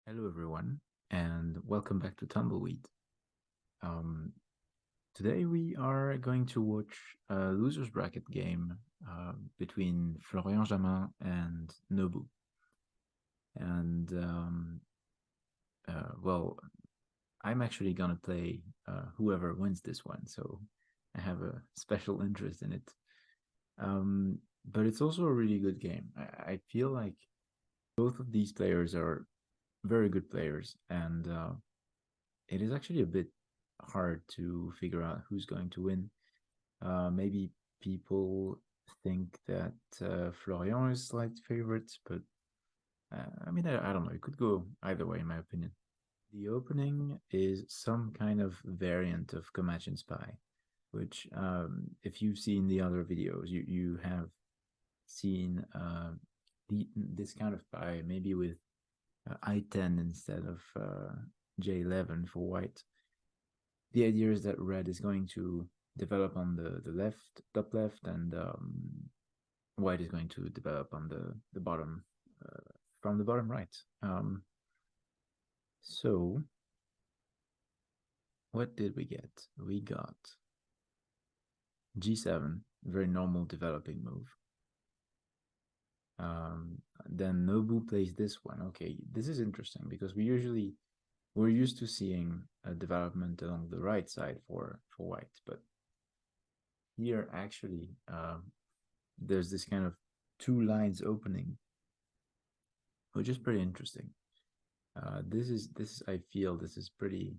Hello, everyone, and welcome back to Tumbleweed. Um, Today we are going to watch a losers bracket game between Florian and Nobu. And well, I'm actually gonna play whoever wins this one, so I have a special interest in it. But it's also a really good game. I feel like both of these players are very good players, and it is actually a bit hard to figure out who's going to win. Maybe people think that Florian is slight favorite, but I mean, I don't know. It could go either way, in my opinion. The opening is some kind of variant of Comanche Spy, which, if you've seen the other videos, you have seen this kind of spy, maybe with I10 instead of J11 for white. The idea is that red is going to develop on the left, top left, and white is going to develop on the bottom, from the bottom right. So, what did we get? We got G7, very normal developing move. Then Nobu plays this one. Okay, this is interesting because we're used to seeing a development along the right side for white, but here actually there's this kind of two lines opening, which is pretty interesting. This I feel this is pretty,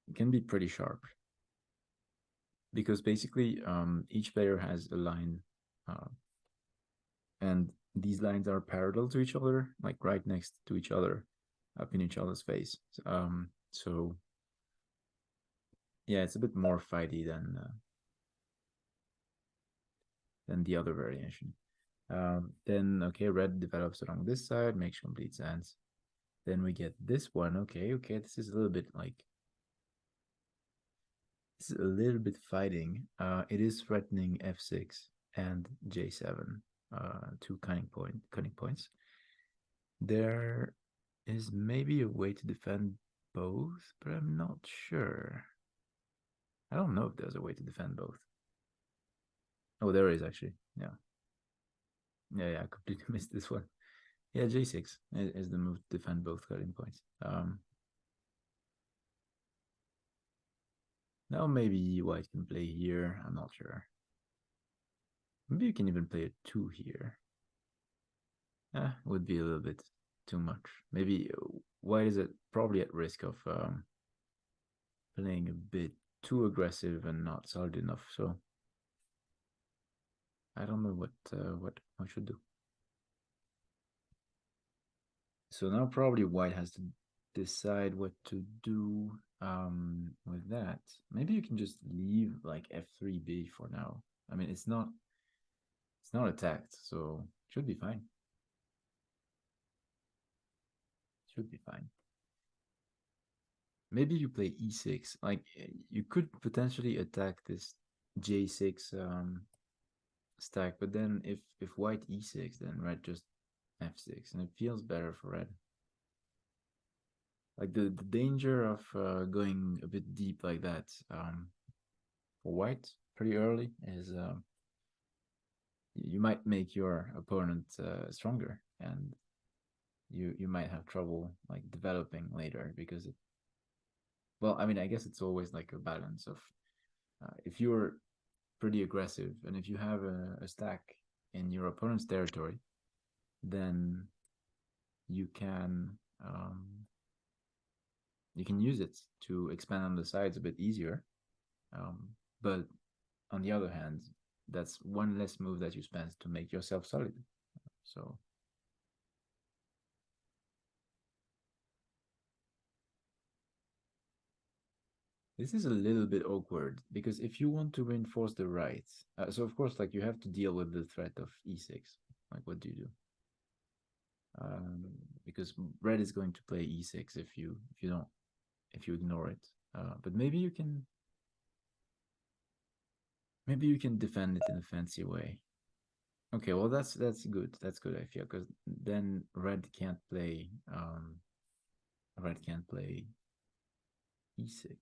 it can be pretty sharp because basically each player has a line, uh, and these lines are parallel to each other, like right next to each other, up in each other's face. So yeah, it's a bit more fighty than the other variation. Then okay, red develops along this side, makes complete sense. Then we get this one. Okay, this is a little bit like, this is a little bit fighting. It is threatening f6 and j7, two cunning points. There is maybe a way to defend both, but I'm not sure. I don't know if there's a way to defend both. Oh, there is actually. Yeah. Yeah, I completely missed this one. Yeah, j6 is the move to defend both cutting points. Now maybe white can play here. I'm not sure. Maybe you can even play a 2 here. Would be a little bit too much. Maybe white is probably at risk of playing a bit too aggressive and not solid enough. So I don't know what I should do. So now probably white has to decide what to do with that. Maybe you can just leave like f3b for now. I mean, it's not attacked, so it should be fine. Should be fine. Maybe you play e6. Like you could potentially attack this j6 stack, but then if white e6, then red just f6, and it feels better for red. Like the danger of going a bit deep like that for white pretty early is you might make your opponent stronger, and you might have trouble like developing later because it. Well, I mean, I guess it's always like a balance of if you're pretty aggressive and if you have a stack in your opponent's territory, then you can um, you can use it to expand on the sides a bit easier. But on the other hand, that's one less move that you spend to make yourself solid. So this is a little bit awkward because if you want to reinforce the right, so of course, like you have to deal with the threat of e6. Like, what do you do? Because red is going to play e6 if you ignore it. But maybe you can defend it in a fancy way. Okay, well that's good. That's good, I feel, because then red can't play red can't play e6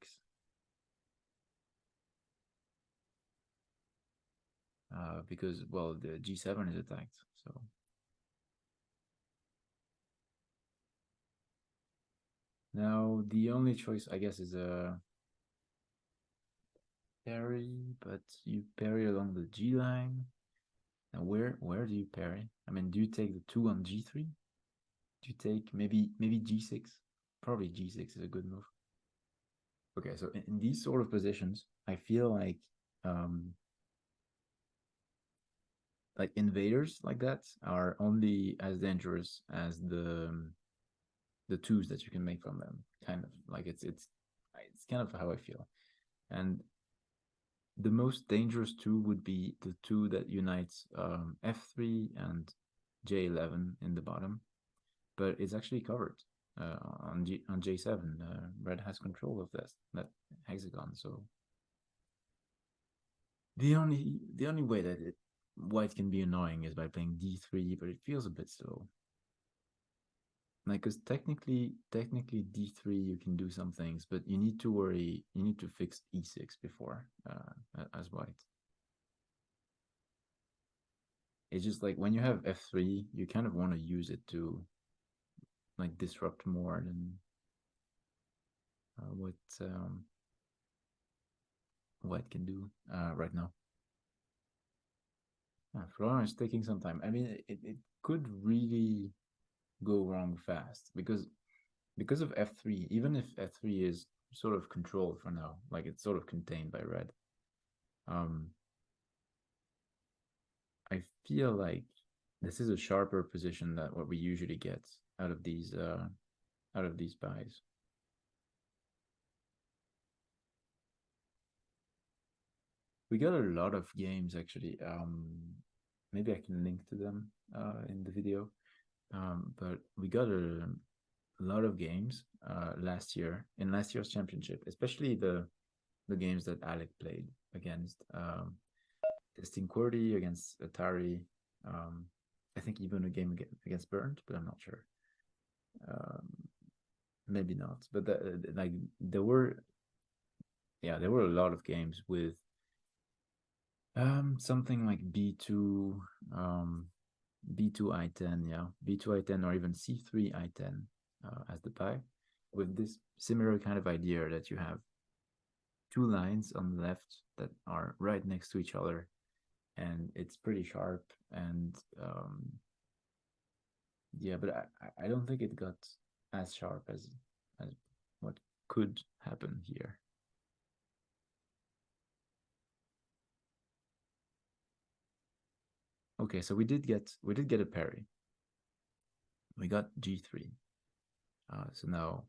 because, well, the g7 is attacked. So now the only choice, I guess, is a parry, but you parry along the g line. Now where do you parry? I mean, do you take the two on g3? Do you take maybe g6? Probably g6 is a good move. Okay, so in these sort of positions, I feel like invaders like that are only as dangerous as the twos that you can make from them. Kind of like it's kind of how I feel. And the most dangerous two would be the two that unites f3 and j11 in the bottom, but it's actually covered on j7. Red has control of that hexagon, so the only way that white can be annoying is by playing d3, but it feels a bit slow. Like, because technically d3 you can do some things, but you need to worry. You need to fix e6 before as white. It's just like when you have f3, you kind of want to use it to like disrupt more than what white can do right now. Florian is taking some time. I mean, it could really go wrong fast because of f3. Even if f3 is sort of controlled for now, like it's sort of contained by red. Um, I feel like this is a sharper position than what we usually get out of these buys. We got a lot of games actually. Maybe I can link to them in the video. But we got a lot of games last year in last year's championship, especially the games that Alec played against testing QWERTY against Atari. I think even a game against Burnt, but I'm not sure. Um, Maybe not, but like there were, yeah, there were a lot of games with something like b2, b2 i10, yeah, b2 i10, or even c3 i10 as the pie, with this similar kind of idea that you have two lines on the left that are right next to each other, and it's pretty sharp. And yeah, but I don't think it got as sharp as what could happen here. Okay, so we did get a parry. We got g3. So now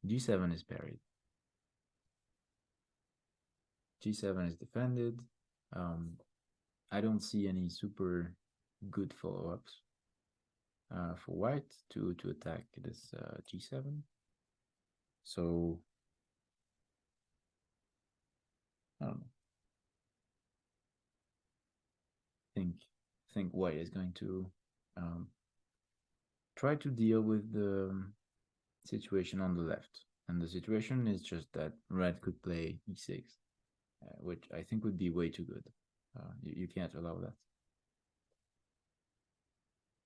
g7 is parried. G7 is defended. Um, I don't see any super good follow-ups for white to attack this G7. So I don't know. Think think white is going to um, try to deal with the situation on the left, and the situation is just that red could play E6, which I think would be way too good. You can't allow that.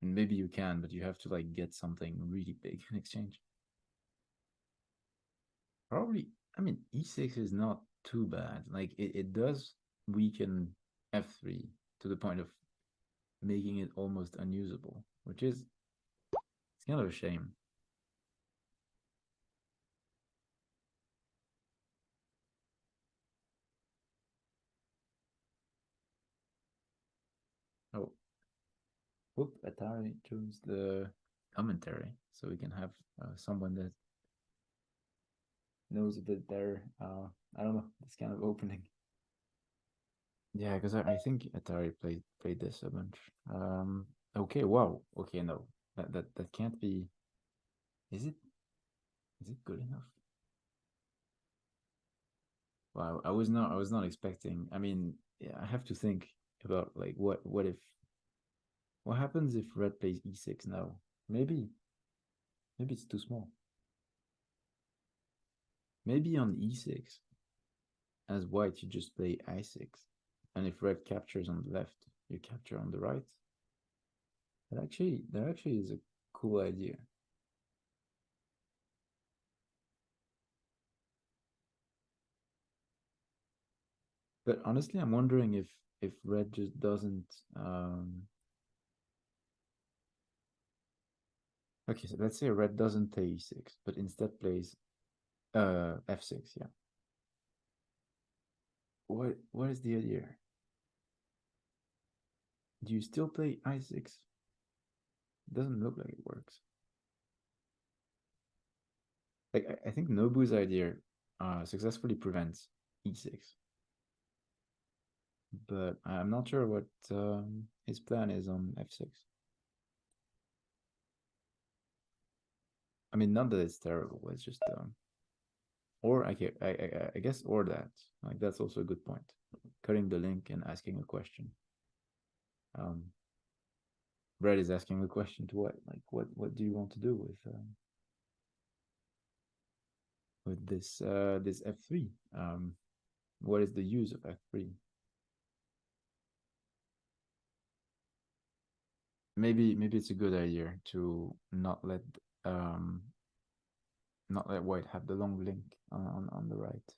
And maybe you can, but you have to like get something really big in exchange. Probably, I mean, e6 is not too bad. Like it does weaken f3 to the point of making it almost unusable, which is it's kind of a shame. Oh, whoop! Atari chose the commentary, so we can have someone that knows a bit better. I don't know this kind of opening. Yeah, because I think Atari played this a bunch. Okay, wow. Okay, no, that can't be. Is it? Is it good enough? Wow, I was not expecting. I mean, yeah, I have to think about like what happens if red plays e6 now? Maybe it's too small. Maybe on e6, as white, you just play I6. And if red captures on the left, you capture on the right. That actually is a cool idea. But honestly, I'm wondering if red just doesn't. Okay, so let's say red doesn't play e6, but instead plays f6. Yeah. What is the idea? Do you still play I6? Doesn't look like it works. Like I think Nobu's idea successfully prevents e6, but I'm not sure what his plan is on f6. I mean, not that it's terrible. It's just or I guess or that like that's also a good point. Cutting the link and asking a question. Um, Brad is asking the question to what like what do you want to do with this f3? What is the use of f3? Maybe it's a good idea to um not let white have the long link on the right.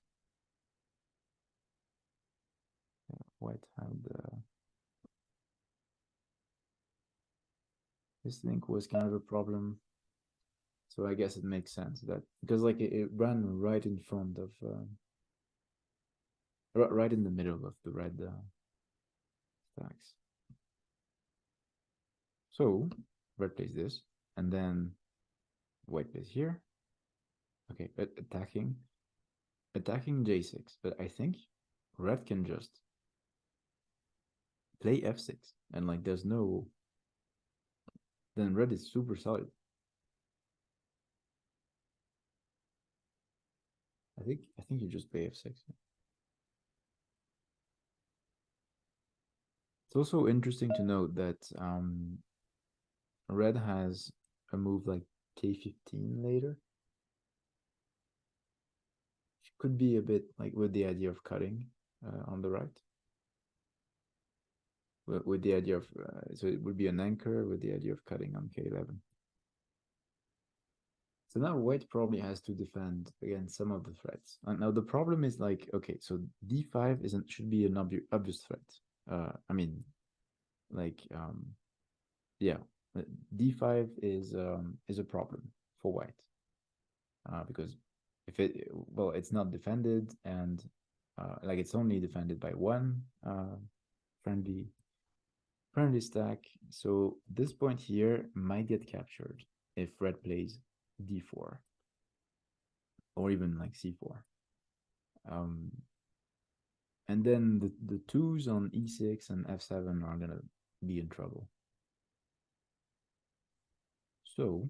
White have the this link was kind of a problem, so I guess it makes sense that because like it ran right in front of right in the middle of the red stacks. So red plays this, and then white plays here. Okay, but attacking j6, but I think red can just play f6, and like there's no then red is super solid. I think you just play f6. It's also interesting to note that red has a move like k15 later. Could be a bit like with the idea of cutting on the right. With the idea of so it would be an anchor with the idea of cutting on k11. So now white probably has to defend against some of the threats. Now the problem is like okay, so d5 isn't should be an obvious threat. I mean, like yeah, d5 is a problem for white because if it well it's not defended and like it's only defended by one friendly friendly stack. So this point here might get captured if red plays d4 or even like c4. Um, and then the twos on e6 and f7 are gonna be in trouble. So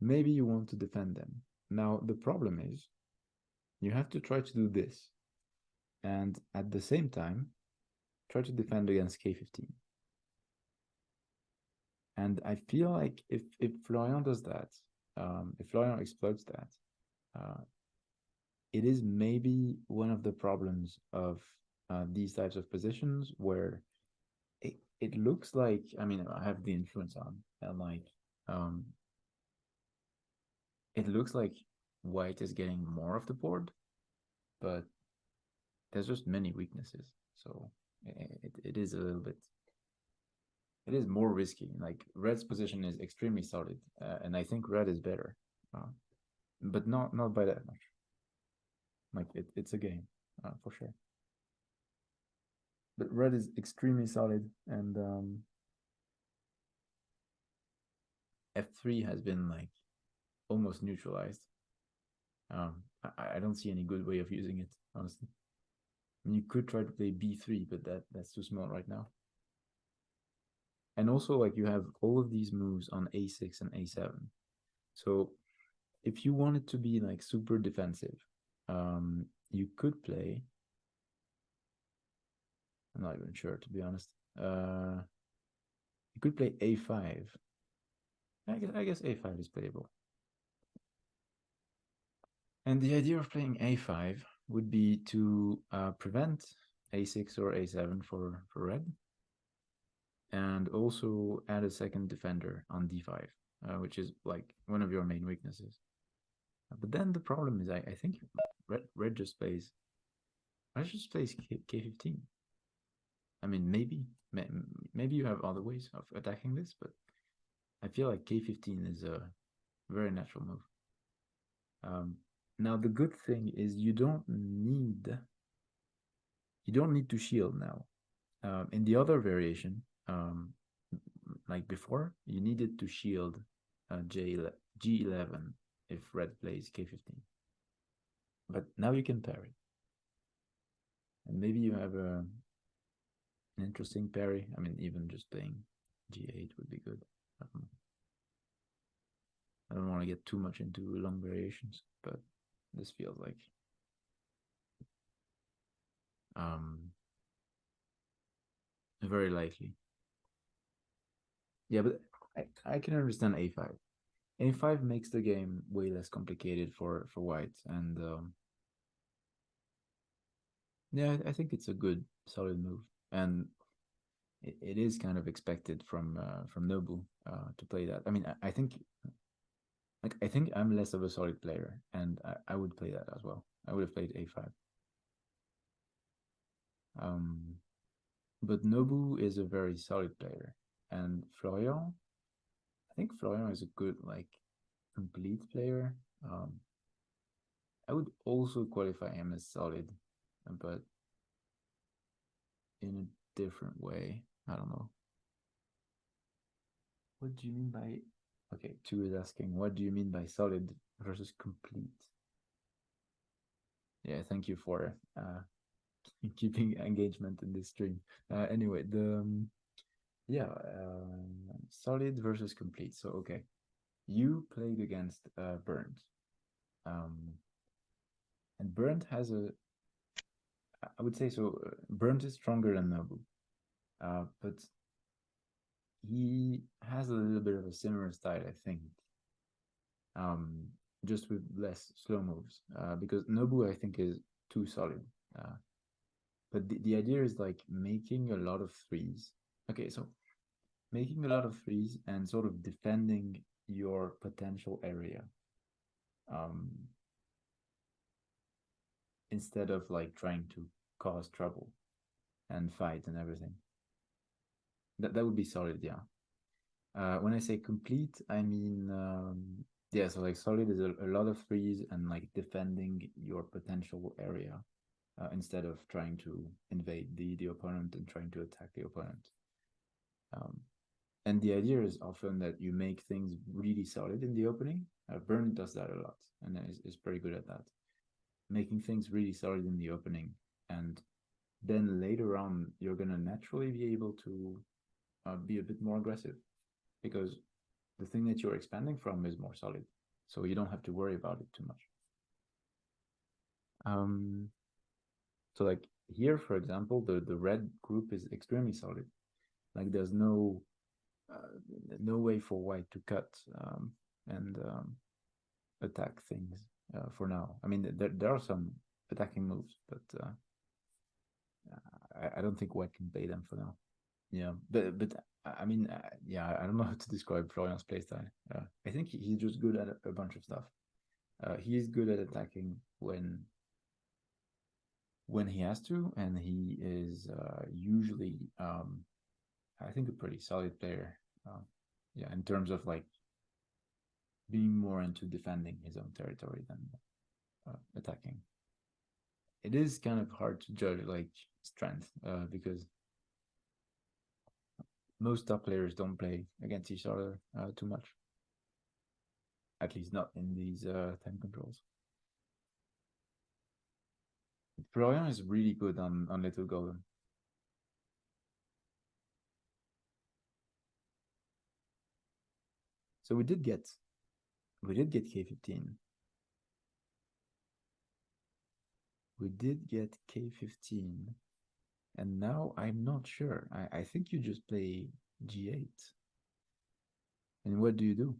maybe you want to defend them. Now the problem is you have to try to do this and at the same time try to defend against k15. And I feel like if Florian does that, if Florian exploits that, uh, it is maybe one of the problems of these types of positions where it looks like I mean I have the influence on and like um, it looks like white is getting more of the board, but there's just many weaknesses. So it is a little bit it is more risky. Like red's position is extremely solid, and I think red is better, but not by that much. Like it's a game for sure. But red is extremely solid, and f3 has been like almost neutralized. I don't see any good way of using it, honestly. I mean, you could try to play b3, but that's too small right now. And also, like you have all of these moves on a6 and a7. So if you wanted to be like super defensive, you could play. I'm not even sure to be honest. You could play a5. I guess a5 is playable. And the idea of playing a5 would be to prevent a6 or a7 for red, and also add a second defender on d5, which is like one of your main weaknesses. But then the problem is, I think red just plays. Red just plays k15. I mean, maybe you have other ways of attacking this, but I feel like k15 is a very natural move. Now the good thing is you don't need to shield now. In the other variation, like before, you needed to shield G11 if red plays k15. But now you can parry. And maybe you have an interesting parry. I mean, even just playing g8 would be good. I don't want to get too much into long variations, but this feels like um, very likely. Yeah, but I can understand a5. a5 makes the game way less complicated for white, and yeah, I think it's a good solid move, and it is kind of expected from Nobu to play that. I mean, I think I think I'm less of a solid player, and I would play that as well. I would have played a5. Um, but Nobu is a very solid player, and Florian, I think Florian is a good like complete player. I would also qualify him as solid, but in a different way. I don't know. What do you mean by? Okay, two is asking, what do you mean by solid versus complete? Yeah, thank you for keeping engagement in this stream. Anyway, the yeah, solid versus complete. So okay, you played against Burnt, um, and Burnt has a. I would say so. Burnt is stronger than Nobu, but he has a little bit of a similar style, I think. Um, just with less slow moves. Because Nobu, I think, is too solid. Uh, but the idea is like making a lot of threes. Okay, so making a lot of threes and sort of defending your potential area. Um, instead of like trying to cause trouble and fight and everything. That would be solid, yeah. When I say complete, I mean yeah. So like solid is a lot of threes and like defending your potential area instead of trying to invade the opponent and trying to attack the opponent. Um, and the idea is often that you make things really solid in the opening. Burn does that a lot and is pretty good at that, making things really solid in the opening, and then later on you're gonna naturally be able to be a bit more aggressive because the thing that you're expanding from is more solid, so you don't have to worry about it too much. Um, so like here, for example, the red group is extremely solid. Like there's uh, no way for white to cut and attack things for now. I mean, there are some attacking moves, but I don't think white can play them for now. Yeah, but I mean, yeah, I don't know how to describe Florian's playstyle. I think he's just good at a bunch of stuff. He is good at attacking when he has to, and he is usually, I think, a pretty solid player. Yeah, in terms of like being more into defending his own territory than attacking. It is kind of hard to judge like strength because most top players don't play against each other too much. At least not in these time controls. Florian is really good on Little Golem. So we did get K15. We did get K15. And now I'm not sure. I think you just play G8. And what do you do?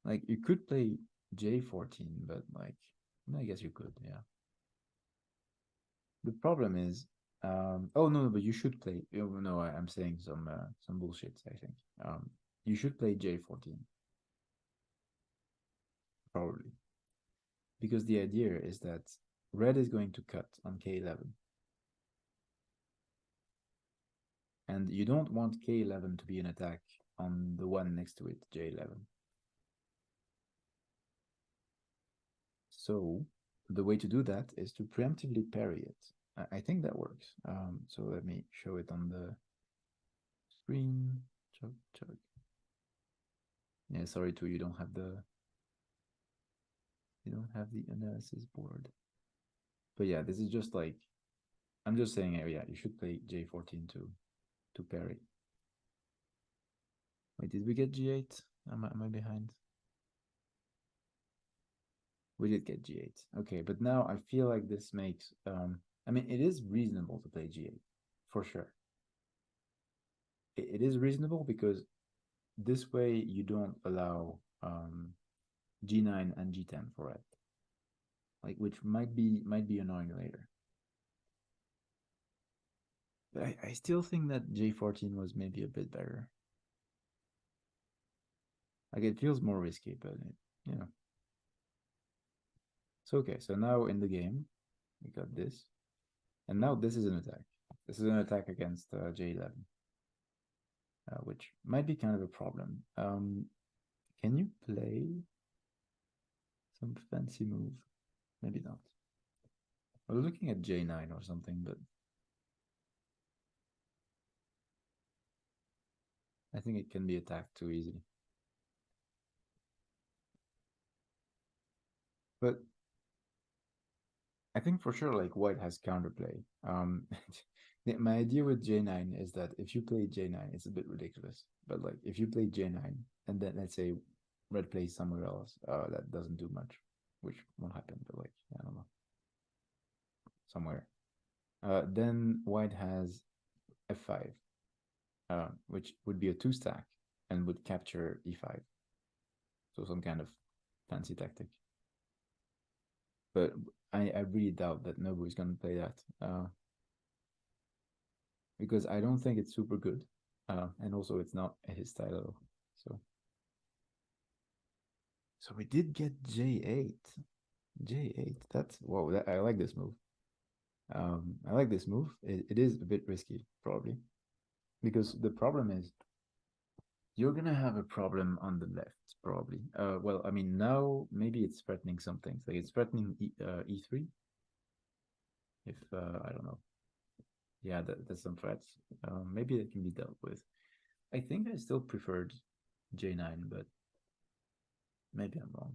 Like you could play J14, but like, I guess you could, yeah. The problem is, oh no, but you should play. Oh, no, I'm saying some bullshit. I think you should play J14 probably because the idea is that red is going to cut on K11, and you don't want K11 to be an attack on the one next to it, J11. So the way to do that is to preemptively parry it. I think that works. So let me show it on the screen. Chug, chug. Yeah, sorry too, you don't have the analysis board. But yeah, this is just like I'm just saying. Yeah, you should play J14 to parry. Wait, did we get G8? Am I behind? We did get G8. Okay, but now I feel like this makes I mean it is reasonable to play G8 for sure. It is reasonable because this way you don't allow G9 and G10 for red. Like which might be annoying later. But I still think that J14 was maybe a bit better. Like it feels more risky, but you know. So okay, so now in the game, we got this, and now this is an attack. This is an attack against J11, which might be kind of a problem. Can you play some fancy move? Maybe not. I was looking at J9 or something, but I think it can be attacked too easily. But I think for sure, like white has counterplay. My idea with J9 is that if you play J9, it's a bit ridiculous. But like if you play J9 and then let's say red plays somewhere else, that doesn't do much, which won't happen. But like I don't know, somewhere. Then white has F5, which would be a two stack and would capture E5. So some kind of fancy tactic. But I really doubt that nobody's gonna play that. Because I don't think it's super good, and also it's not his style at all. So we did get J8. J8. That's whoa. I like this move. I like this move. It is a bit risky, probably, because the problem is you're gonna have a problem on the left, probably. Well, I mean now maybe it's threatening some things. Like it's threatening E3. If I don't know. Yeah, that's some threats. Maybe that can be dealt with. I think I still preferred J9, but maybe I'm wrong.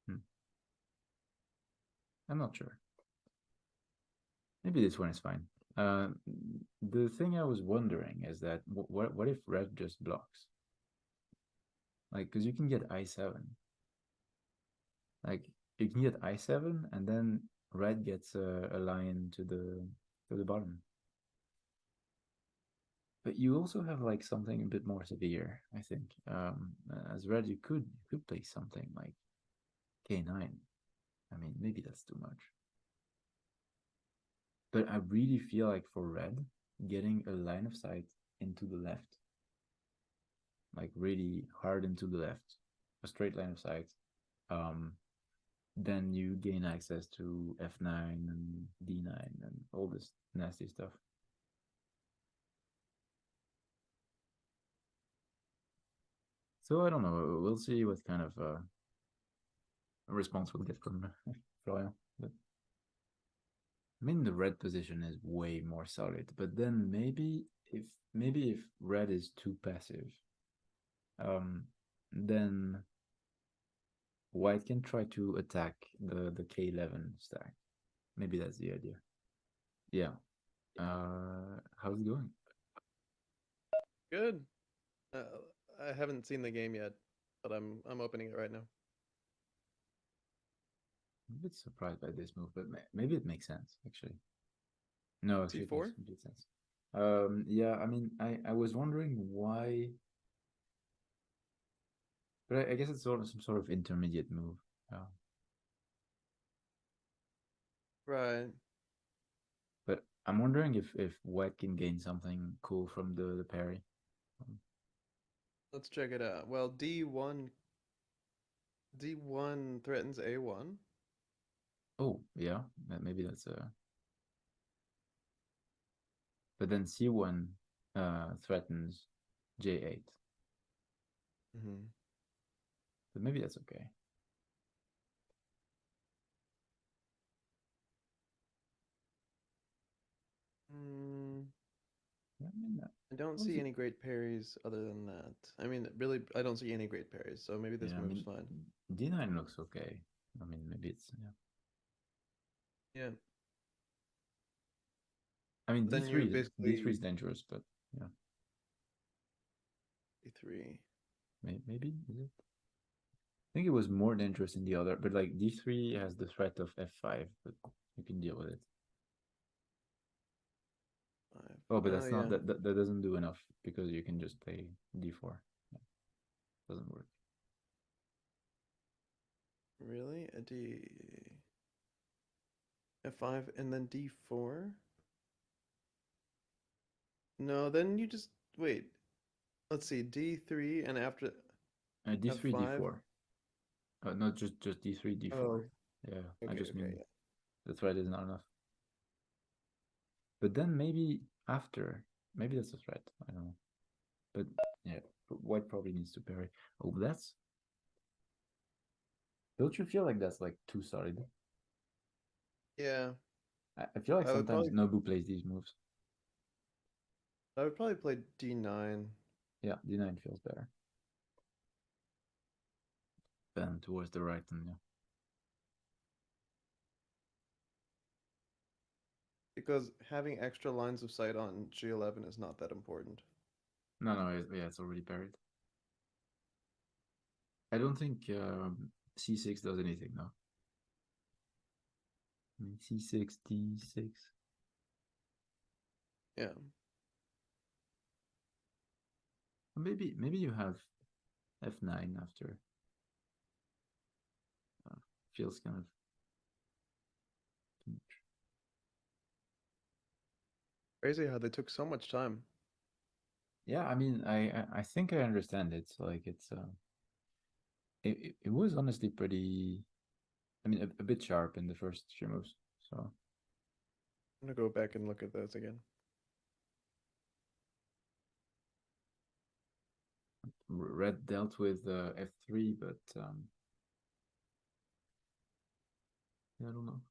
Hmm. I'm not sure. Maybe this one is fine. Uh, the thing I was wondering is that what if red just blocks? Like, because you can get I7. Like, you can get I7 and then red gets a lion to the bottom. But you also have like something a bit more severe, I think. As red, you could play something like K9. I mean, maybe that's too much. But I really feel like for red, getting a line of sight into the left, like really hard into the left, a straight line of sight, um, then you gain access to F9 and D9 and all this nasty stuff. So I don't know. We'll see what kind of response we'll get from Florian. But I mean, the red position is way more solid. But then maybe if red is too passive, um, then white can try to attack the K11 stack. Maybe that's the idea. Yeah. How's it going? Good. Uh, I haven't seen the game yet, but I'm opening it right now. I'm a bit surprised by this move, but maybe it makes sense actually. No, actually, it makes C4. complete sense. Yeah, I mean, I was wondering why, but I guess it's sort of some sort of intermediate move. Uh, Right. but I'm wondering if White can gain something cool from the parry. Um, Let's check it out. Well, D1 threatens A1. oh, yeah, maybe that's a. But then C1 threatens J8, Hmm. but maybe that's okay. Mm, Yeah, I mean, I don't was see it? any great parries other than that. I mean, really, I don't see any great parries, so maybe this Yeah, I move's mean, fine. D9 looks okay. I mean, maybe it's yeah. Yeah. I mean, Then you D3 basically is dangerous, but yeah, D3. maybe is it? I think it was more dangerous in the other, but like D3 has the threat of F5, but you can deal with it. 5. Oh, but Oh that's not yeah. that doesn't do enough because you can just play D4. Yeah, doesn't work. Really? A D F5 and then D4? No, then you just wait. Let's see. D3 and after D3, F5. D4. Not just D3, D4. Oh, Yeah, I okay, just okay, mean yeah. the threat is not enough. But then maybe after, maybe that's a threat. I don't know. But yeah, White probably needs to parry. Oh, that's. Don't you feel like that's like too solid? Yeah, I feel like I would sometimes probably Nobu plays these moves. I would probably play D9 Yeah, D9 feels better. Then towards the right, and yeah. because having extra lines of sight on G11 is not that important. No, yeah, it's already buried. I don't think C6 does anything though. I mean, C6, D6. Yeah, Maybe you have F9 after. Uh, feels kind of too much. crazy how they took so much time. Yeah, I mean, I think I understand it. So like it was honestly pretty. I mean, a bit sharp in the first few moves. So I'm gonna go back and look at those again. Red dealt with F3, but yeah, I don't know.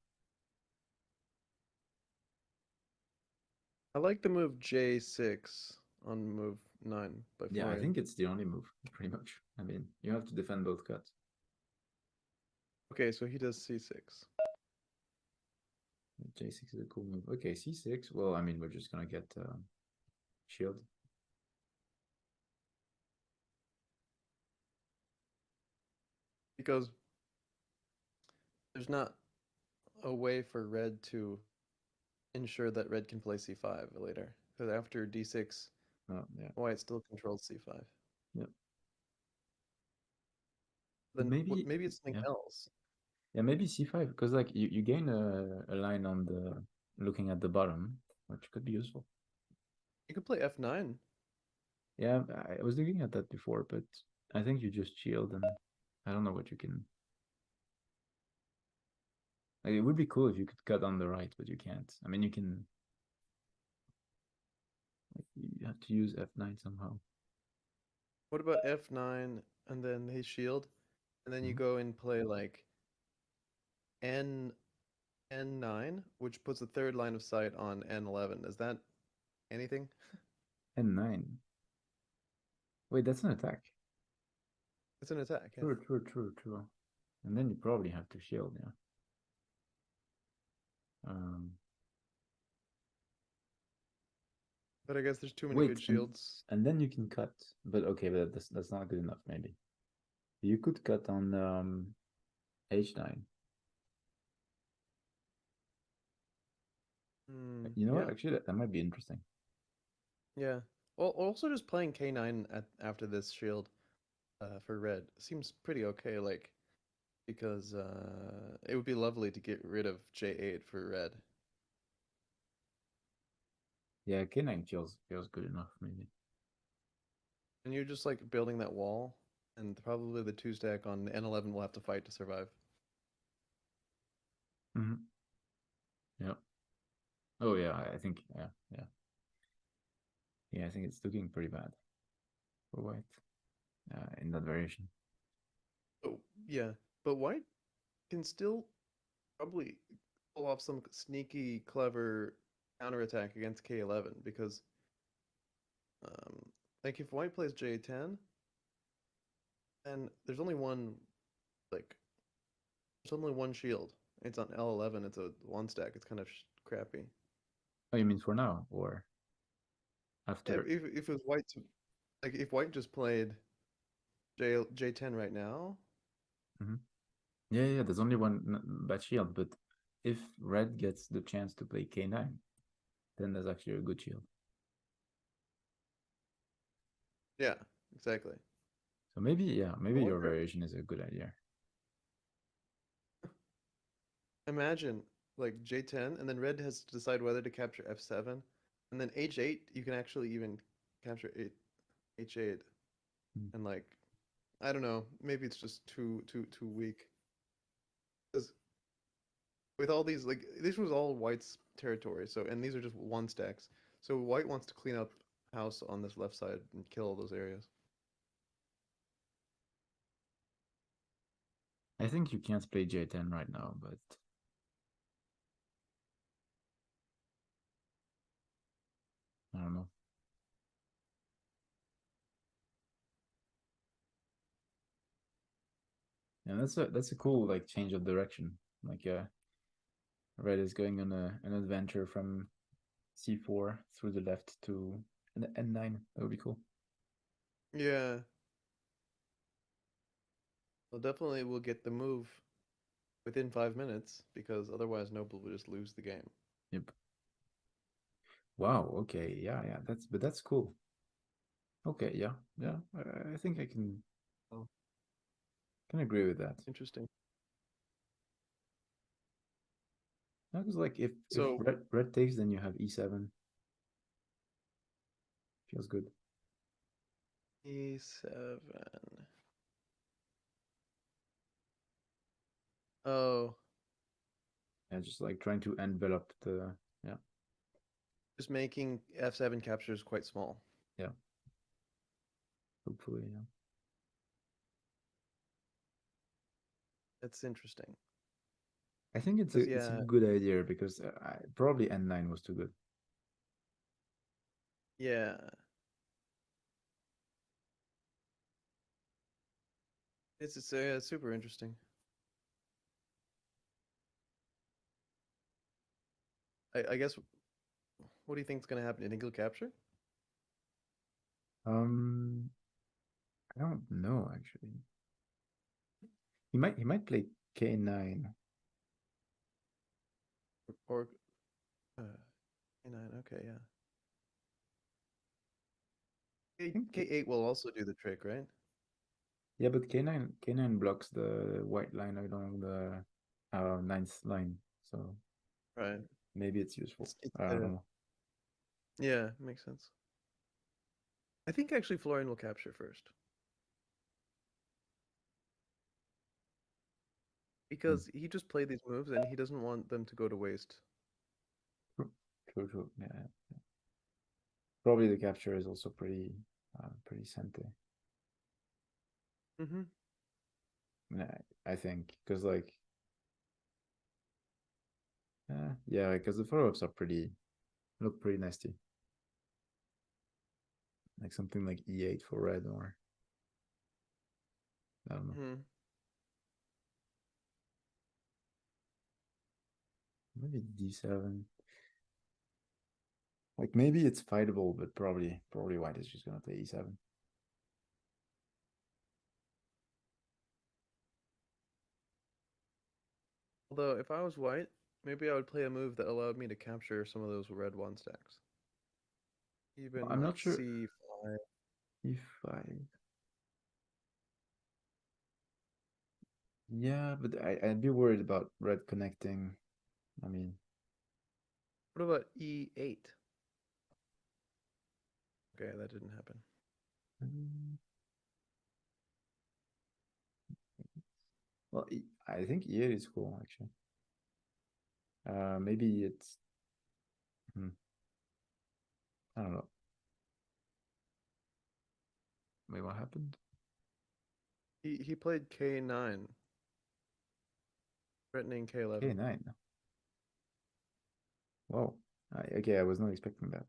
I like the move J6 on move 9 by Yeah, I Florian. think it's the only move, pretty much. I mean, you have to defend both cuts. Okay, so he does C6. J6 is a cool move. Okay, C6. Well, I mean, we're just gonna get shield. Because there's not a way for red to ensure that red can play C5 later. Because after D6, Oh, yeah, white still controls C5. yeah. But Then what? Maybe it's something yeah, else. yeah, maybe C5 because like you gain a line on the looking at the bottom, which could be useful. You could play F9. Yeah, I was looking at that before, but I think you just shield and I don't know what you can. Like, it would be cool if you could cut on the right, but you can't. I mean, you can. Like, you have to use F9 somehow. What about F9 and then his shield, and then you Mhm. go and play like N N9, which puts a third line of sight on N11. Is that anything? And 9. Wait, that's an attack. It's an attack, yeah. True. And then you probably have to shield, yeah. Um, But I guess there's too many good wait, shields. and then you can cut. But okay, but that's not good enough. Maybe you could cut on H9. Hmm, You know what? yeah. Actually, that might be interesting. Yeah. Well, also just playing K9 after this shield for red seems pretty okay. Like because it would be lovely to get rid of J8 for red. Yeah, K9 feels good enough, maybe. And you're just like building that wall, and probably the two stack on N11 will have to fight to survive. Hmm. Yeah. Oh yeah, I think yeah. I think it's looking pretty bad for white in that variation. Oh, yeah. But white can still probably pull off some sneaky, clever counterattack against K11 because, um, like, if white plays J10, then like, there's only one shield. It's on L11. It's a one stack. It's kind of crappy. Oh, you mean for now or Yeah, after? if it was white, like, if white just played J10 right now, Hmm. Yeah, there's only one bad shield, but if red gets the chance to play K9, then there's actually a good shield. yeah, exactly. So maybe, yeah, I maybe your wonder. variation is a good idea. Imagine like J10, and then red has to decide whether to capture F7, and then H8. You can actually even capture H8, Mm. and like I don't know, maybe it's just too weak. Because with all these, like this was all white's territory, so and these are just one stacks. So white wants to clean up house on this left side and kill all those areas. I think you can't play J10 right now, but I don't know. And that's a cool like change of direction. Like red is going on an adventure from C4 through the left to an N9. That would be cool. Yeah, well, definitely we'll get the move within 5 minutes because otherwise Noble will just lose the game. Yep. Wow. Okay. Yeah. That's cool. Okay. Yeah. I think I Oh, can agree with that. interesting. Because like if So red takes, then you have E7. Feels good. E7. Oh, Yeah, just like trying to envelop the yeah just making F7 captures quite small. yeah. Hopefully, yeah. That's interesting. I think Because it's a yeah, good idea because probably N9 was too good. yeah, it's super interesting. I guess what do you think is gonna happen? Do you think he'll capture? Um, I don't know actually. He might play K9. Or K9? Okay, yeah. I think K8 will also do the trick, right? yeah, but K9 blocks the white line along the ninth line, so Right. maybe it's useful. It's I don't know. yeah, makes sense. I think actually Florian will capture first Hmm. because he just played these moves and he doesn't want them to go to waste. True. Yeah. Probably the capture is also pretty sente. Mm-hmm. Yeah, I think because like yeah, because the follow ups are pretty look pretty nasty. Like something like E8 for red, or I don't know, Mm-hmm. maybe D7. Like maybe it's fightable, but probably white is just gonna play E7. Although if I was white, maybe I would play a move that allowed me to capture some of those red one stacks. Even I'm like not sure C5. if I. Yeah, but I'd be worried about red connecting. I mean, What about E8? Okay, that didn't happen. mm, well, I think E8 is cool actually. Maybe it's. Hmm, I don't know. Wait, what happened? He played K9, threatening K11. K9. Wow. Okay, I was not expecting that.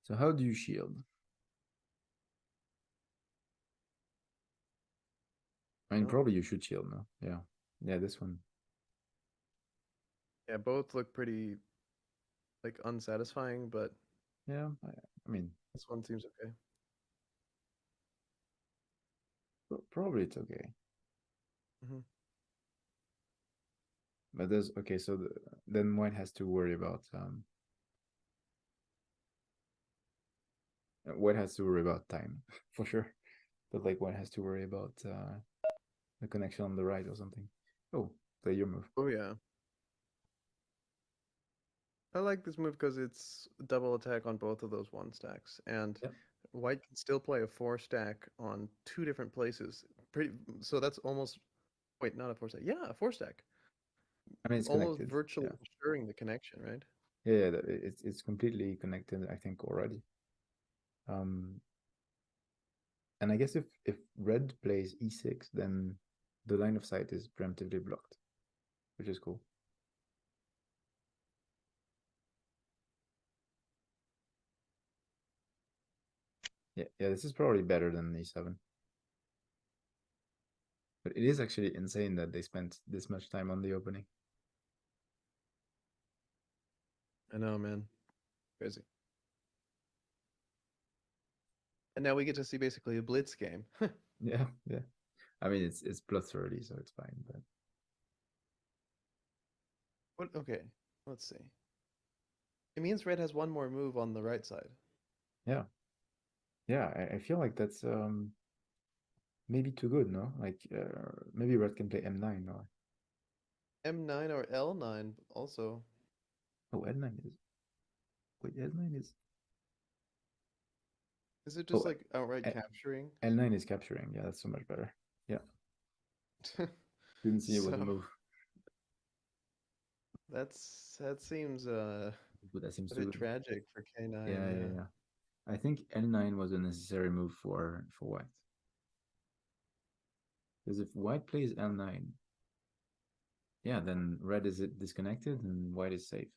So how do you shield? I mean, No. probably you should shield now. Yeah. Yeah, this one. Yeah, both look pretty like unsatisfying, but Yeah, I mean, this one seems okay. probably it's okay. Hmm. But there's okay, so then white has to worry about white has to worry about time for sure. But like white has to worry about the connection on the right or something. Oh, play your move. Oh yeah. I like this move because it's double attack on both of those one stacks, and Yeah. white can still play a four stack on two different places. Pretty, so that's almost wait, not a four stack. Yeah, a four stack. I mean, it's Almost connected. virtually Yeah. ensuring the connection, right? Yeah, yeah, it's completely connected, I think already. Um, and I guess if red plays e6, then the line of sight is preemptively blocked, which is cool. Yeah, yeah, this is probably better than e7. But it is actually insane that they spent this much time on the opening. I know, man. Crazy. And now we get to see basically a blitz game. Yeah, yeah. I mean, it's plus 30, so it's fine. But What? Okay, let's see. It means red has one more move on the right side. yeah, yeah, I feel like that's maybe too good, no? Like maybe red can play m9 or M9 or L9 also. oh l9 is wait l9 is Is it oh just like outright capturing? l9 is capturing. Yeah, that's so much better. Yeah, didn't see it was a So move, that seems but that seems a too bit good. tragic for K9, Yeah, yeah, yeah. yeah. I think l9 was a necessary move for white because if white plays l9, yeah, then red is disconnected and white is safe.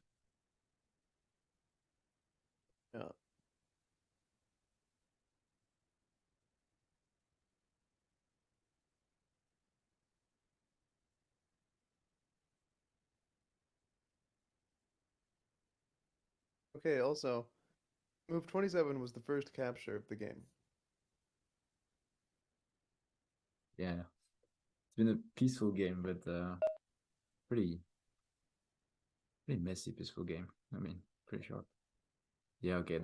Yeah. Okay, also, move 27 was the first capture of the game. Yeah, it's been a peaceful game, but pretty pretty messy peaceful game. I mean, pretty short. Yeah, okay,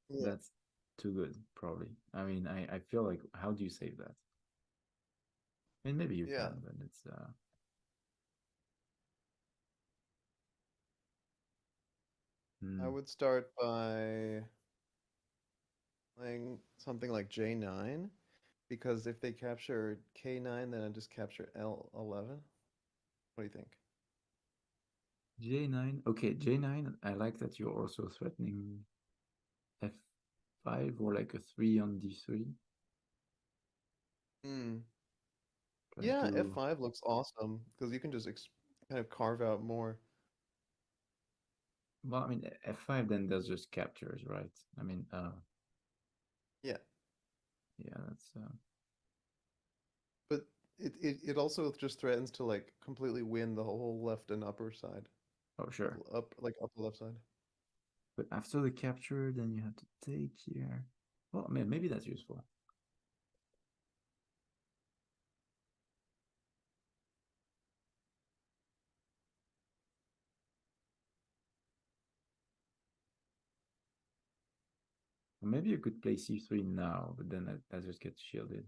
Yeah. that's too good, probably. I mean, I feel like how do you save that? I mean, maybe you Yeah. can, but it's I hmm. would start by playing something like J9 because if they capture K9, then I just capture L11. What do you think? J9. Okay, J9. I like that you're also threatening F5 or like a 3 on D3. Hmm. Trying Yeah, to F5 looks awesome because you can just kind of carve out more. well, I mean F5 then there's just captures, right? I mean, Yeah, yeah, that's but it also just threatens to like completely win the whole left and upper side. oh sure. Up like upper left side. But after the capture, then you have to take here. Well, I mean, maybe that's useful. maybe you could play c3 now, but then that just gets shielded.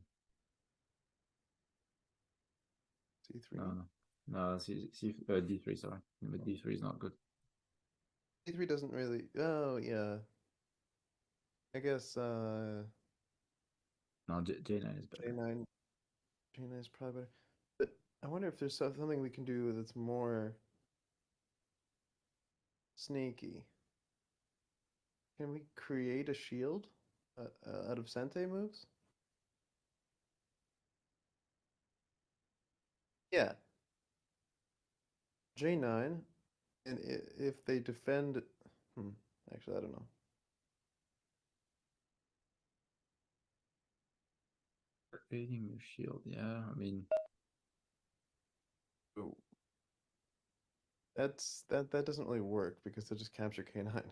C3. No, no, d3. Sorry, but d3 is not good. C3 doesn't really. Oh yeah. I guess No, J9 is better. J9 J9 is probably better. But I wonder if there's something we can do that's more sneaky. Can we create a shield out of Sente moves? Yeah, J9, and if they defend, hmm, actually I don't know. Creating your shield, yeah. I mean, Ooh, that doesn't really work because they'll just capture K9.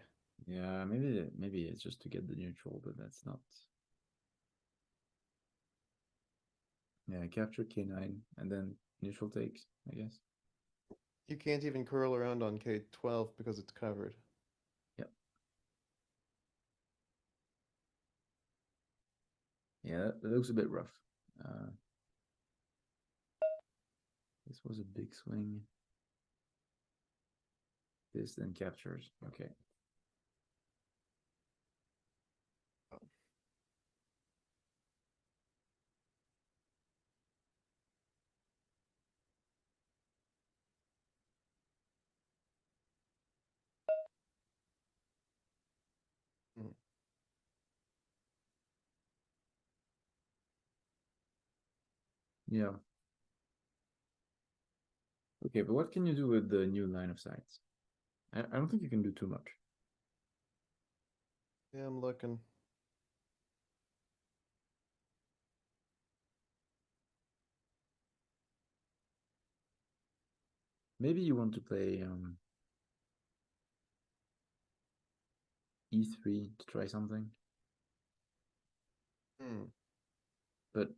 yeah, maybe it's just to get the neutral, but that's not. Yeah, capture K9 and then neutral takes, I guess. You can't even curl around on K12 because it's covered. Yep. Yeah, that looks a bit rough. Uh, this was a big swing. This then captures. Okay. Mm. Yeah. Okay, but what can you do with the new line of sights? I don't think you can do too much. Yeah, I'm looking. Maybe you want to play e3 to try something, Hmm. but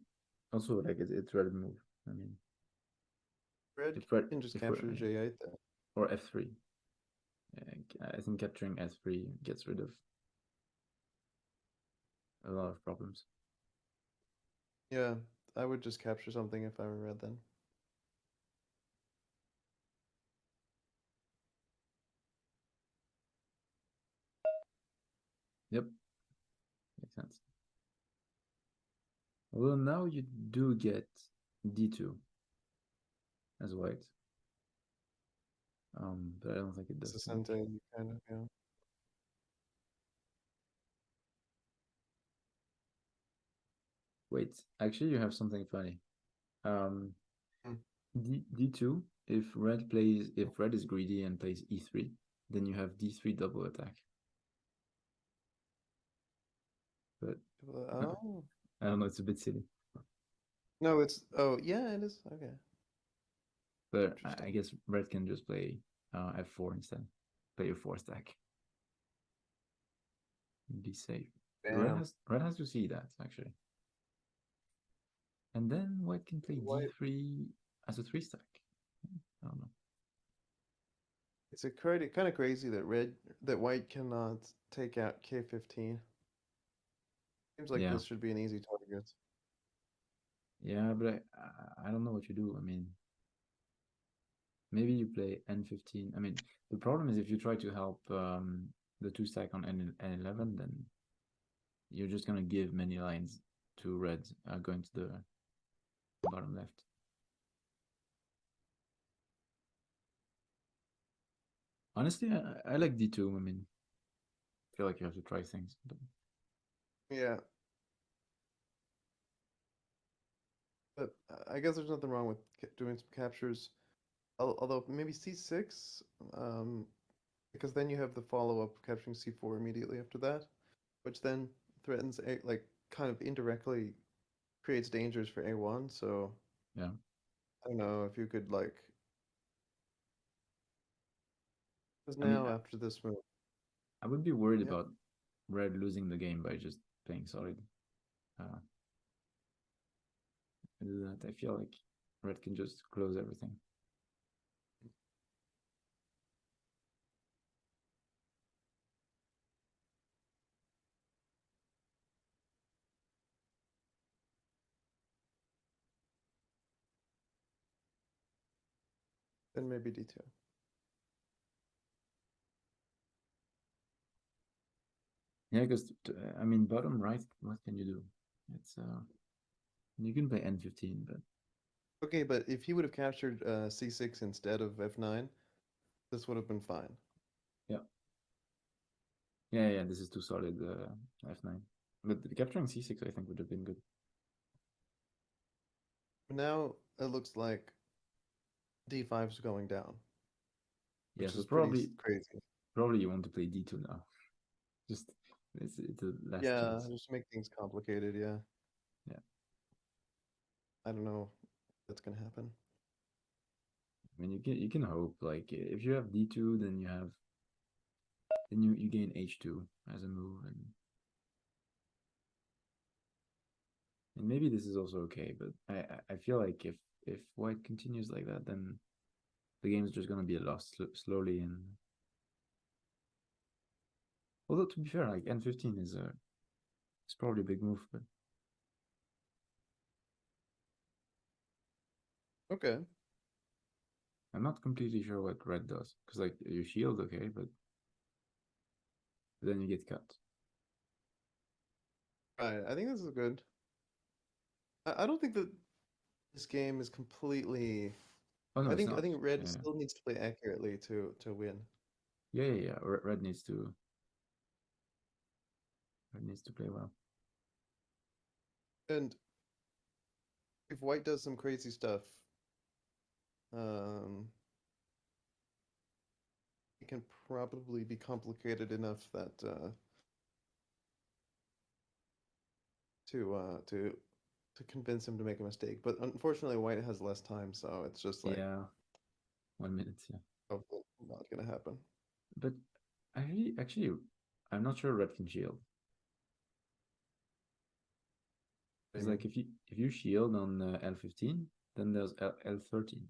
also like it's red move. I mean, Red if red can just if we're capture J8 then. or f3. I think capturing f3 gets rid of a lot of problems. Yeah, I would just capture something if I were red then. Yep, makes sense. Although now you do get d2 as white, but I don't think it It's does a too much. Sente kind of, yeah. Wait, actually, you have something funny. Um, Hmm. d2. If red is greedy and plays e3, then you have d3 double attack. But Oh. I don't know, it's a bit silly. No, it's oh yeah, it is. Okay. But I Interesting. guess red can just play f4 instead. Play your 4 stack. Be safe. Damn. Red has to see that actually. And then white can play White. d3 as a 3 stack. I don't know. It's a kind of crazy that white cannot take out K15. Seems like Yeah, this should be an easy target. yeah, but I don't know what you do. I mean, maybe you play n15. I mean, the problem is if you try to help the 2 stack on n11, then you're just gonna give many lines to red going to the bottom left. Honestly, I like d2. I mean, I feel like you have to try things. But Yeah, but I guess there's nothing wrong with doing some captures. Although maybe C6, um, because then you have the follow-up capturing C4 immediately after that, which then threatens A, like kind of indirectly creates dangers for A1. So yeah, I don't know if you could like, because I mean, now after this move, I would be worried yeah, about red losing the game by just playing solid. Uh, that. I feel like red can just close everything. Then maybe D2. Yeah, because I mean, bottom right, what can you do? It's you can play N15, but Okay, but if he would have captured C6 instead of F9, this would have been fine. yeah, yeah. This is too solid. F9, but capturing C6, I think would have been good. But now it looks like D5 is going down, Yeah, which so is pretty probably crazy. probably you want to play D2 now. Just it's a last Yeah, chance. just make things complicated. Yeah, Yeah, I don't know if that's gonna happen. I mean you can hope like if you have D2, then you gain H2 as a move, and maybe this is also okay. But I feel like if White continues like that, then the game is just gonna be lost slowly. And although to be fair, like N15 is probably a big move, but Okay, I'm not completely sure what Red does because like you shield okay, but then you get cut. right. I think this is good. I don't think that this game is completely. Oh no, I it's think I not. think Red Yeah, still needs to play accurately to win. yeah. Red needs to play well. And if White does some crazy stuff, um, it can probably be complicated enough that to convince him to make a mistake. But unfortunately, White has less time, so it's just like Yeah, 1 minute. Yeah, probably not gonna happen. but actually, I'm not sure Red can shield What do because you mean? like if you shield on L15, then there's L13.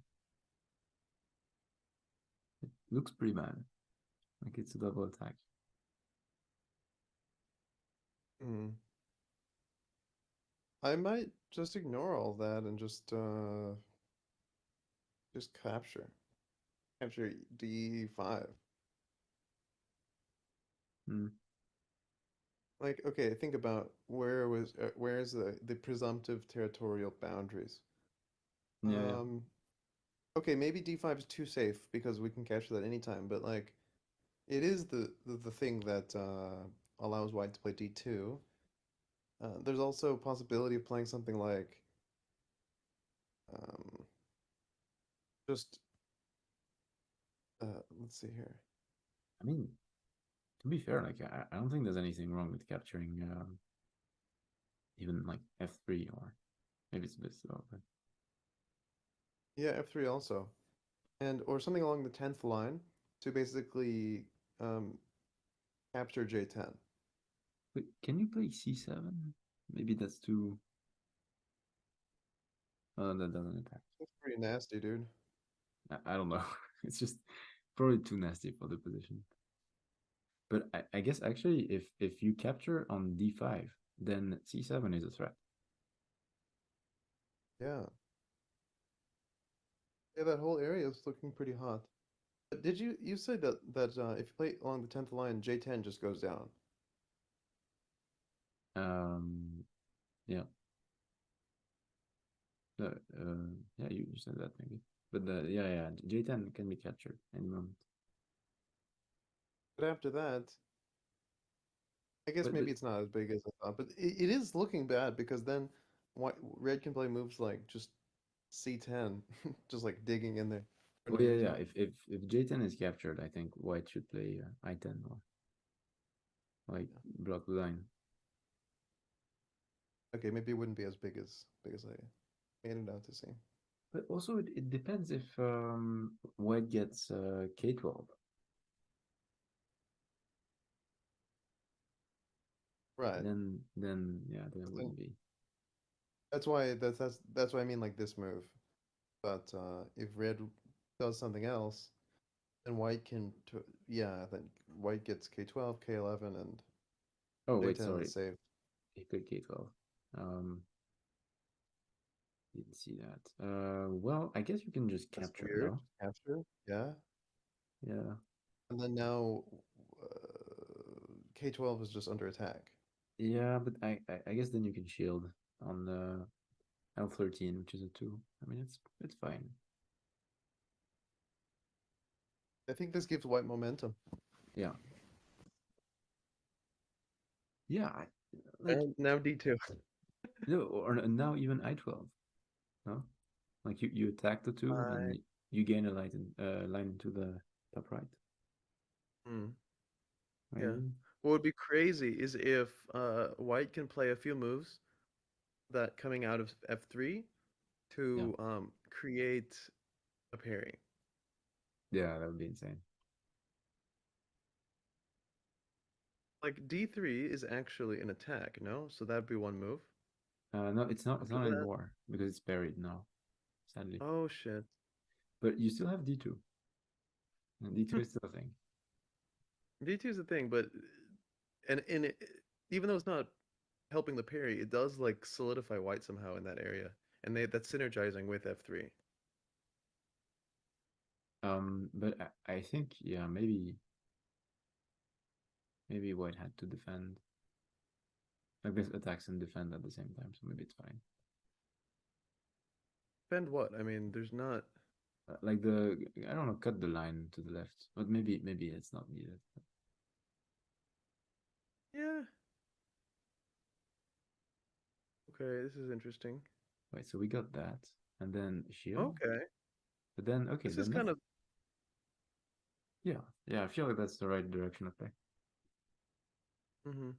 It looks pretty bad. Like it's a double attack. Mm. I might just ignore all that and just capture D5. Mm. Like, okay, think about where's the presumptive territorial boundaries. Yeah, Um, okay, maybe D5 is too safe because we can capture that anytime, but like it is the thing that allows White to play D2. There's also a possibility of playing something like um, just let's see here. I mean, to be fair, like I don't think there's anything wrong with capturing even like F3 or maybe it's a bit slow, but Yeah, F3 also. And or something along the 10th line to basically um, capture J10. wait, can you play C7? Maybe that's too. That doesn't impact. That's pretty nasty, dude. I don't know. It's just probably too nasty for the position. But I guess actually, if you capture on D5, then C7 is a threat. Yeah. Yeah, that whole area is looking pretty hot. But did you said that if you play along the 10th line, J10 just goes down. Um, yeah, uh, yeah, you said that maybe. But yeah, J10 can be captured any moment. But after that, I guess But maybe it's not as big as I thought. But it is looking bad because then white red can play moves like just C10, just like digging in there for oh no yeah. reason. If J10 is captured, I think White should play I10 or like Yeah. block the line. Okay, maybe it wouldn't be as big as I made it out to see. But also it depends if White gets K12. Right. Then yeah, there But then wouldn't be. that's why I mean like this move. But if red does something else, then white can yeah, then white gets K12, K11, and Oh wait, J10 sorry. is saved. He played K12. Um, Didn't see that. Well, I guess you can just That's capture, weird. no? Capture. Yeah. Yeah. And then now K12 is just under attack. Yeah, but I guess then you can shield on the L13, which is a 2. I mean, it's fine. I think this gives white momentum. Yeah. Yeah, like And now D2. no, or now even I12, no? Like you attack the 2 I and you gain a line into the top right. hmm, yeah. Right? What would be crazy is if white can play a few moves that coming out of F3 Yeah. to create a parry. Yeah, that would be insane. Like D3 is actually an attack, no? So that'd be one move. No, it's not. It's After not that, anymore because it's buried now, sadly. oh shit. But you still have D2, and D2 is still a thing. D2 is the thing, but and it, even though it's not helping the parry, it does like solidify white somehow in that area, and that's synergizing with F3. But I think yeah, maybe White had to defend. Like this attacks and defend at the same time, so maybe it's fine. Defend what? I mean, there's not. Like the I don't know, cut the line to the left, but maybe it's not needed. Yeah. Okay, this is interesting. Wait, so we got that, and then shield, Okay, but then okay, this is then kind let's of. yeah. I feel like that's the right direction of play. Mm-hmm.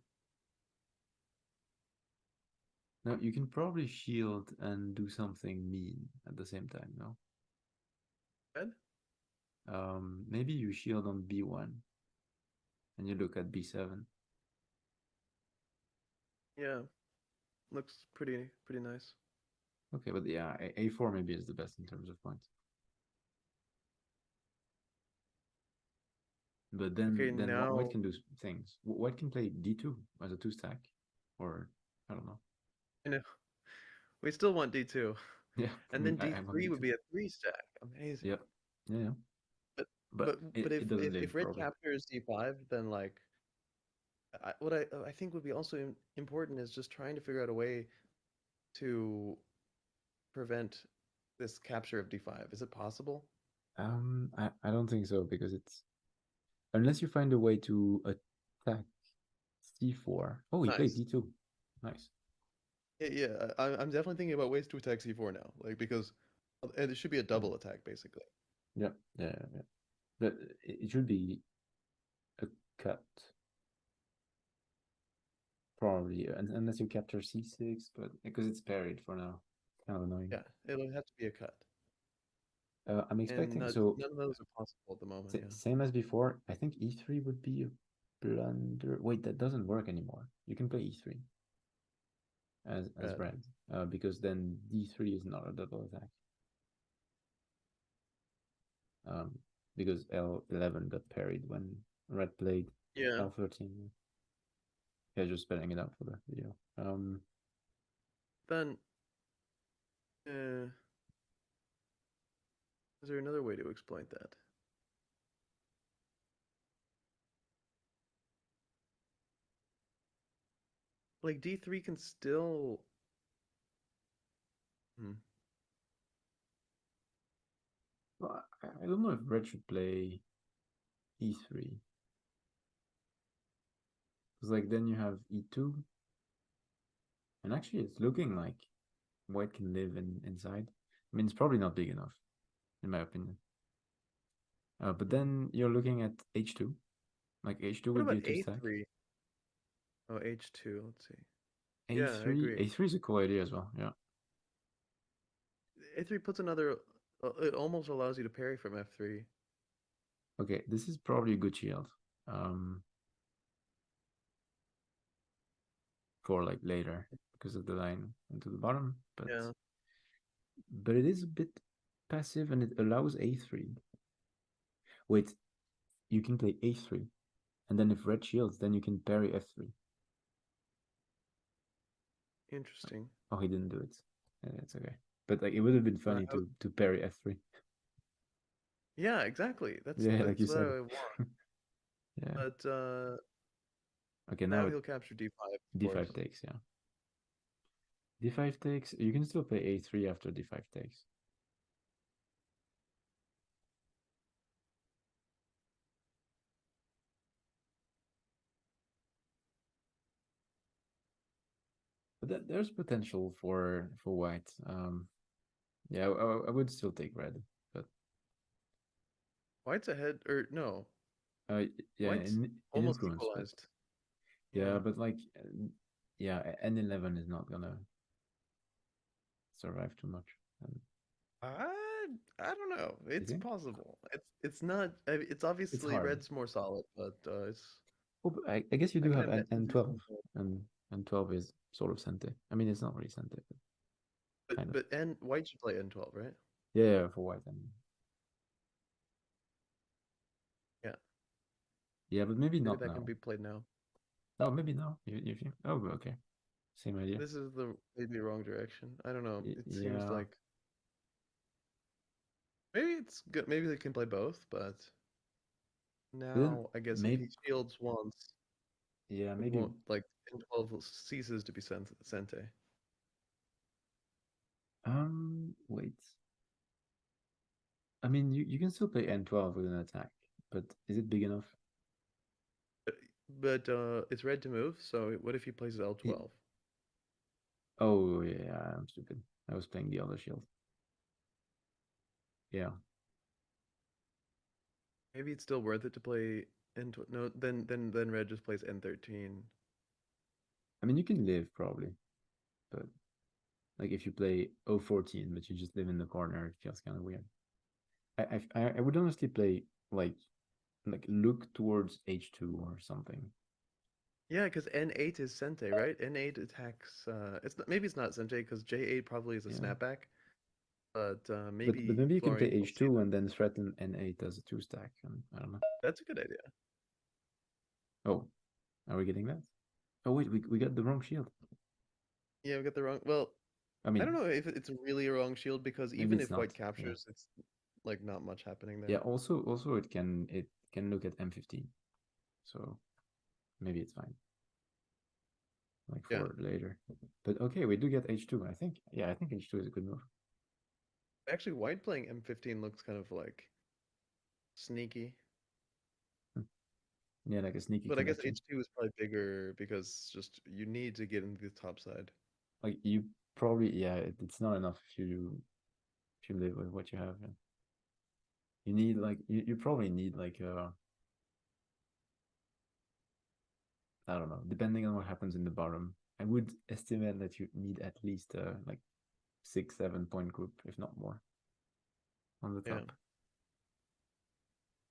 Now you can probably shield and do something mean at the same time. No, Red? maybe you shield on B1 and you look at B7. Yeah, looks pretty nice. Okay, but yeah, A4 maybe is the best in terms of points. But Okay, then White now can do things. White can play D2 as a 2 stack, or I don't know. I know we still want D2, Yeah, and then I want D3 would D2. be a three stack. Amazing. Yep. Yeah. But But but it doesn't live if red probably. captures D5, then like what I think would be also important is just trying to figure out a way to prevent this capture of D5. Is it possible? I don't think so because it's unless you find a way to attack C4. Oh, he played Nice. D2. Nice. Yeah, I'm definitely thinking about ways to attack C4 now, like because and it should be a Hmm. double attack basically. Yeah, yeah. But it should be a cut probably, unless you capture C6, but because it's parried for now, kind of annoying. Yeah, it'll have to be a cut, I'm and expecting so none of those are possible at the moment. Yeah, same as before. I think E3 would be a blunder. Wait, that doesn't work anymore. You can play E3 as red. red, because then D3 is not a double attack. Um, because L11 got parried when red played Yeah. L13. Yeah, just spelling it out for the video. Then, uh, is there another way to exploit that? Like D3 can still. Hmm. Well, I don't know if red should play E3 because like then you have E2, and actually it's looking like white can live inside. I mean, it's probably not big enough, in my opinion. But Hmm. then you're looking at H2. Like H2 What would be a about two stack. A3? Oh, H2. Let's see. Yeah, I A3, agree. A3 is a cool idea as well. Yeah. A3 puts another. It almost allows you to parry from F3. Okay, this is probably a good shield. Um, for like later because of the line into the bottom, Yeah. but it is a bit passive and it allows A3. Wait, you can play A3, and then if red shields, then you can parry F3. Interesting. Oh, he didn't do it. It's okay. But like it would have been funny How, to parry F3. yeah, exactly. Yeah, like you That's what said. I want. Yeah. But Okay, now now he'll capture d5, of d5 course. takes, yeah. D5 takes. You can still play A3 after D5 takes. But there's potential for white. Yeah, I would still take red, but White's ahead, or no? uh, yeah, White's in almost influence, but equalized. yeah, Yeah. but like, yeah, N11 is not gonna survive too much. And I don't know. you It's think possible. It's not. It's it's obviously hard? red's more solid, but it's. Oh, but I guess you I do can have imagine. N12, and 12 is sort of Sente. I mean, it's not really Sente, but kind of. But N White should play N12, right? Yeah, yeah, for white. I mean, Yeah. yeah, but maybe Maybe not that can now. be played now. Oh, maybe now. You think? Oh, okay. Same idea. This is the maybe wrong direction. I don't know. It seems Yeah, like maybe it's good. Maybe they can play both, but but then now I guess if maybe, he shields once, yeah, it maybe. won't like N12 ceases to be Sente. Wait. I mean, you can still play N12 with an attack, but is it big enough? But it's red to move. So what if he plays He, L12? oh yeah, I'm stupid. I was playing the other shield. Yeah, Maybe it's still worth it to play N12. No, then red just plays N13. I mean you can live probably, but like if you play 014, but you just live in the corner, it feels kind of weird. I would honestly play like look towards H2 or something. Yeah, because N8 is Sente, right? N8 attacks. It's not, maybe it's not Sente because J8 probably is a Yeah, snapback, but but maybe maybe you can play Florian will see H2 that. and then threaten N8 as a two stack. And I don't know. That's a good idea. Oh, are we getting that? Oh wait, we got the wrong shield. Yeah, we got the wrong. Well, I I mean, don't know if it's really a wrong shield because maybe even it's if not. white Yeah. captures, it's like not much happening Yeah, there. also it can look at M15. So maybe it's fine. Like Yeah, for later. But okay, we do get H2, I think. Yeah, I think H2 is a good move. actually, white playing M15 looks kind of like sneaky, Hmm. Yeah, like a sneaky but I guess connection. H2 is probably bigger because just you need to get into the top side. Like you probably, yeah, it's not enough if you live with what you have. Yeah. You need like you probably need like I don't know, depending on what happens in the bottom. I would estimate that you need at least like 6, 7 point group, if not more, on the Yeah, top.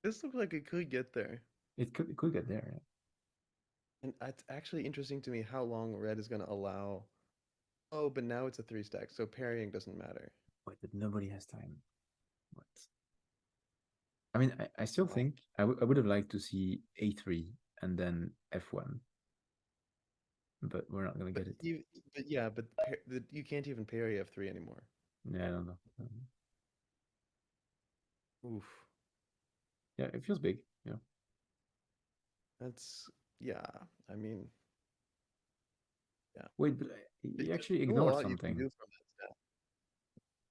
this looks like it could get there. It could get there. Yeah. And it's actually interesting to me how long red is going to allow. Oh, but now it's a three stack, so parrying doesn't matter. Wait, but nobody has time. What? I mean, I still Wow. think I would have liked to see A3 and then F1, but we're not gonna But get it. you, but yeah, but you can't even parry F3 anymore. Yeah, I don't know. Oof. Yeah, it feels big. Yeah. That's yeah. I mean, yeah. Wait, but But you there's actually still a ignored lot you can something. do from that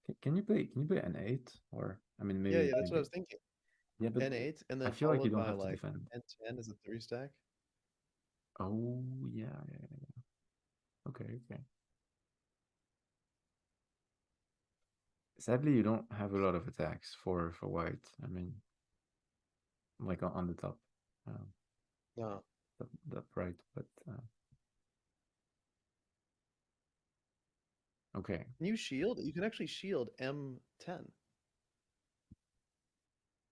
stat. Can you play an 8? Or I mean, Yeah, maybe yeah, that's what I maybe. was thinking. Yeah, but N8 and I then feel like you followed don't by have to like defend. N10 as a three stack. Oh yeah, yeah, yeah. Okay, okay. Sadly, you don't have a lot of attacks for white. I mean, like on the top, um, No. that right. But okay. Can you shield? You can actually shield M10.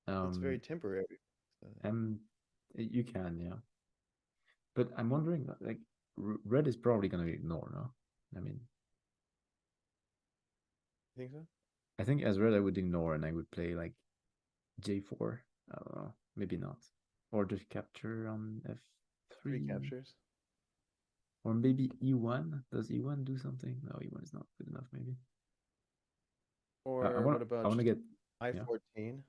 It's very Um, temporary. So, M, you can, yeah. But I'm wondering, like, red is probably gonna ignore, no? I mean, you think so? I think as red I would ignore and I would play like J4. I don't know, maybe not, or just capture on Three F3, captures. or maybe E1. Does E1 do something? No, E1 is not good enough. Maybe. I Or want what about I want to just get yeah. I-14?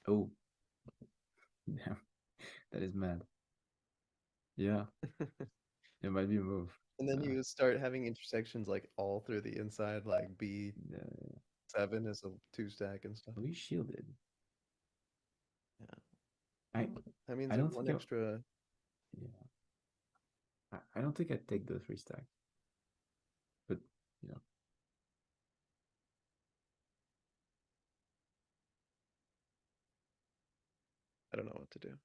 Oh, yeah, that is mad. Yeah, it might be a move. And then Uh, you start having intersections like all through the inside, like B7 is a two stack and stuff. we shielded. Yeah. I Well, that means I there's don't one think I extra. yeah I don't think I'd take the three stack, but you know I don't know what to do.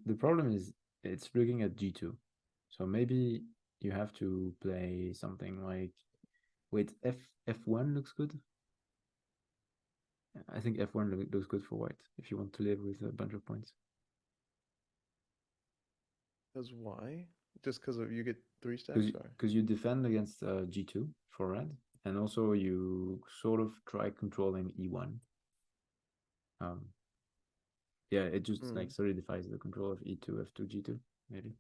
the problem is it's looking at G2, so maybe you have to play something like wait F1 looks good. I think F1 looks good for white if you want to live with a bunch of points. Because why? Just because of you get three Because stacks, or? you defend against G2 for red, and also you sort of try controlling E1. Um, yeah, it just like Hmm. solidifies the control of E2, F2, G2, maybe.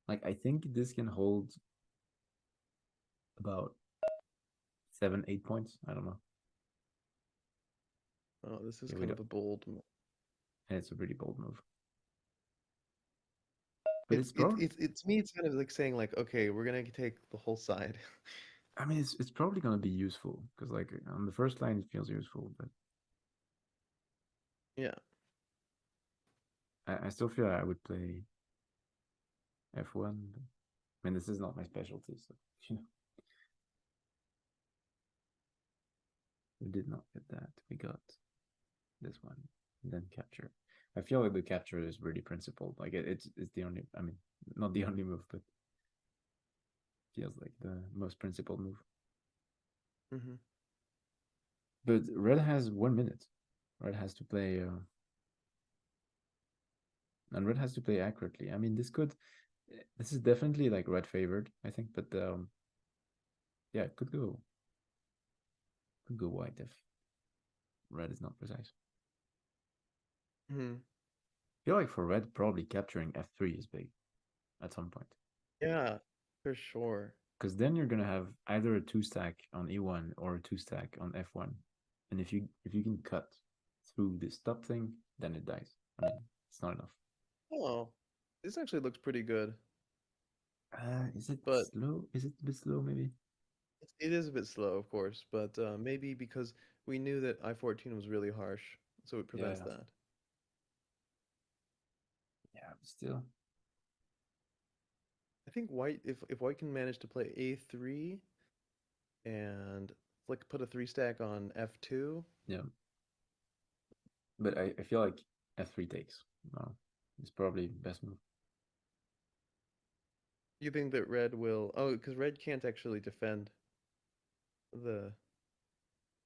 Like I think this can hold about 7, 8 points. I don't know. Oh, this is Yeah, we kind don't. of a bold. And it's a pretty bold move, but It's it's it, probably. it's me. It's kind of like saying like, okay, we're gonna take the whole side. I mean, it's probably gonna be useful because like on the first line it feels useful, but Yeah. I still feel I would play F1. But, I mean, this is not my specialty, so you know, we did not get that. We got this one, and then capture. I feel like the capture is really principled. Like it's the only. I mean, not the only move, but feels like the most principled move. Hmm. But red has 1 minute. Red has to play, and red has to play accurately. I mean, this could. This is definitely like red favored, I think, but yeah, it could go white if red is not precise. Hmm. I feel like for red, probably capturing F3 is big at some point. Yeah, for sure. Because then you're gonna have either a two stack on E1 or a two stack on F1, and if you can cut through this stop thing, then it dies. I mean, it's not enough. Oh, this actually looks pretty good, Is it but slow? Is it a bit slow? Maybe. it is a bit slow, of course. But maybe because we knew that I-14 was really harsh, so it Yeah, prevents yeah, that. yeah. But still, I think white, if white can manage to play A3 and like put a three stack on F2, yeah. But I feel like F3 takes. Well, it's probably best move. you think that red will? Oh, because red can't actually defend the.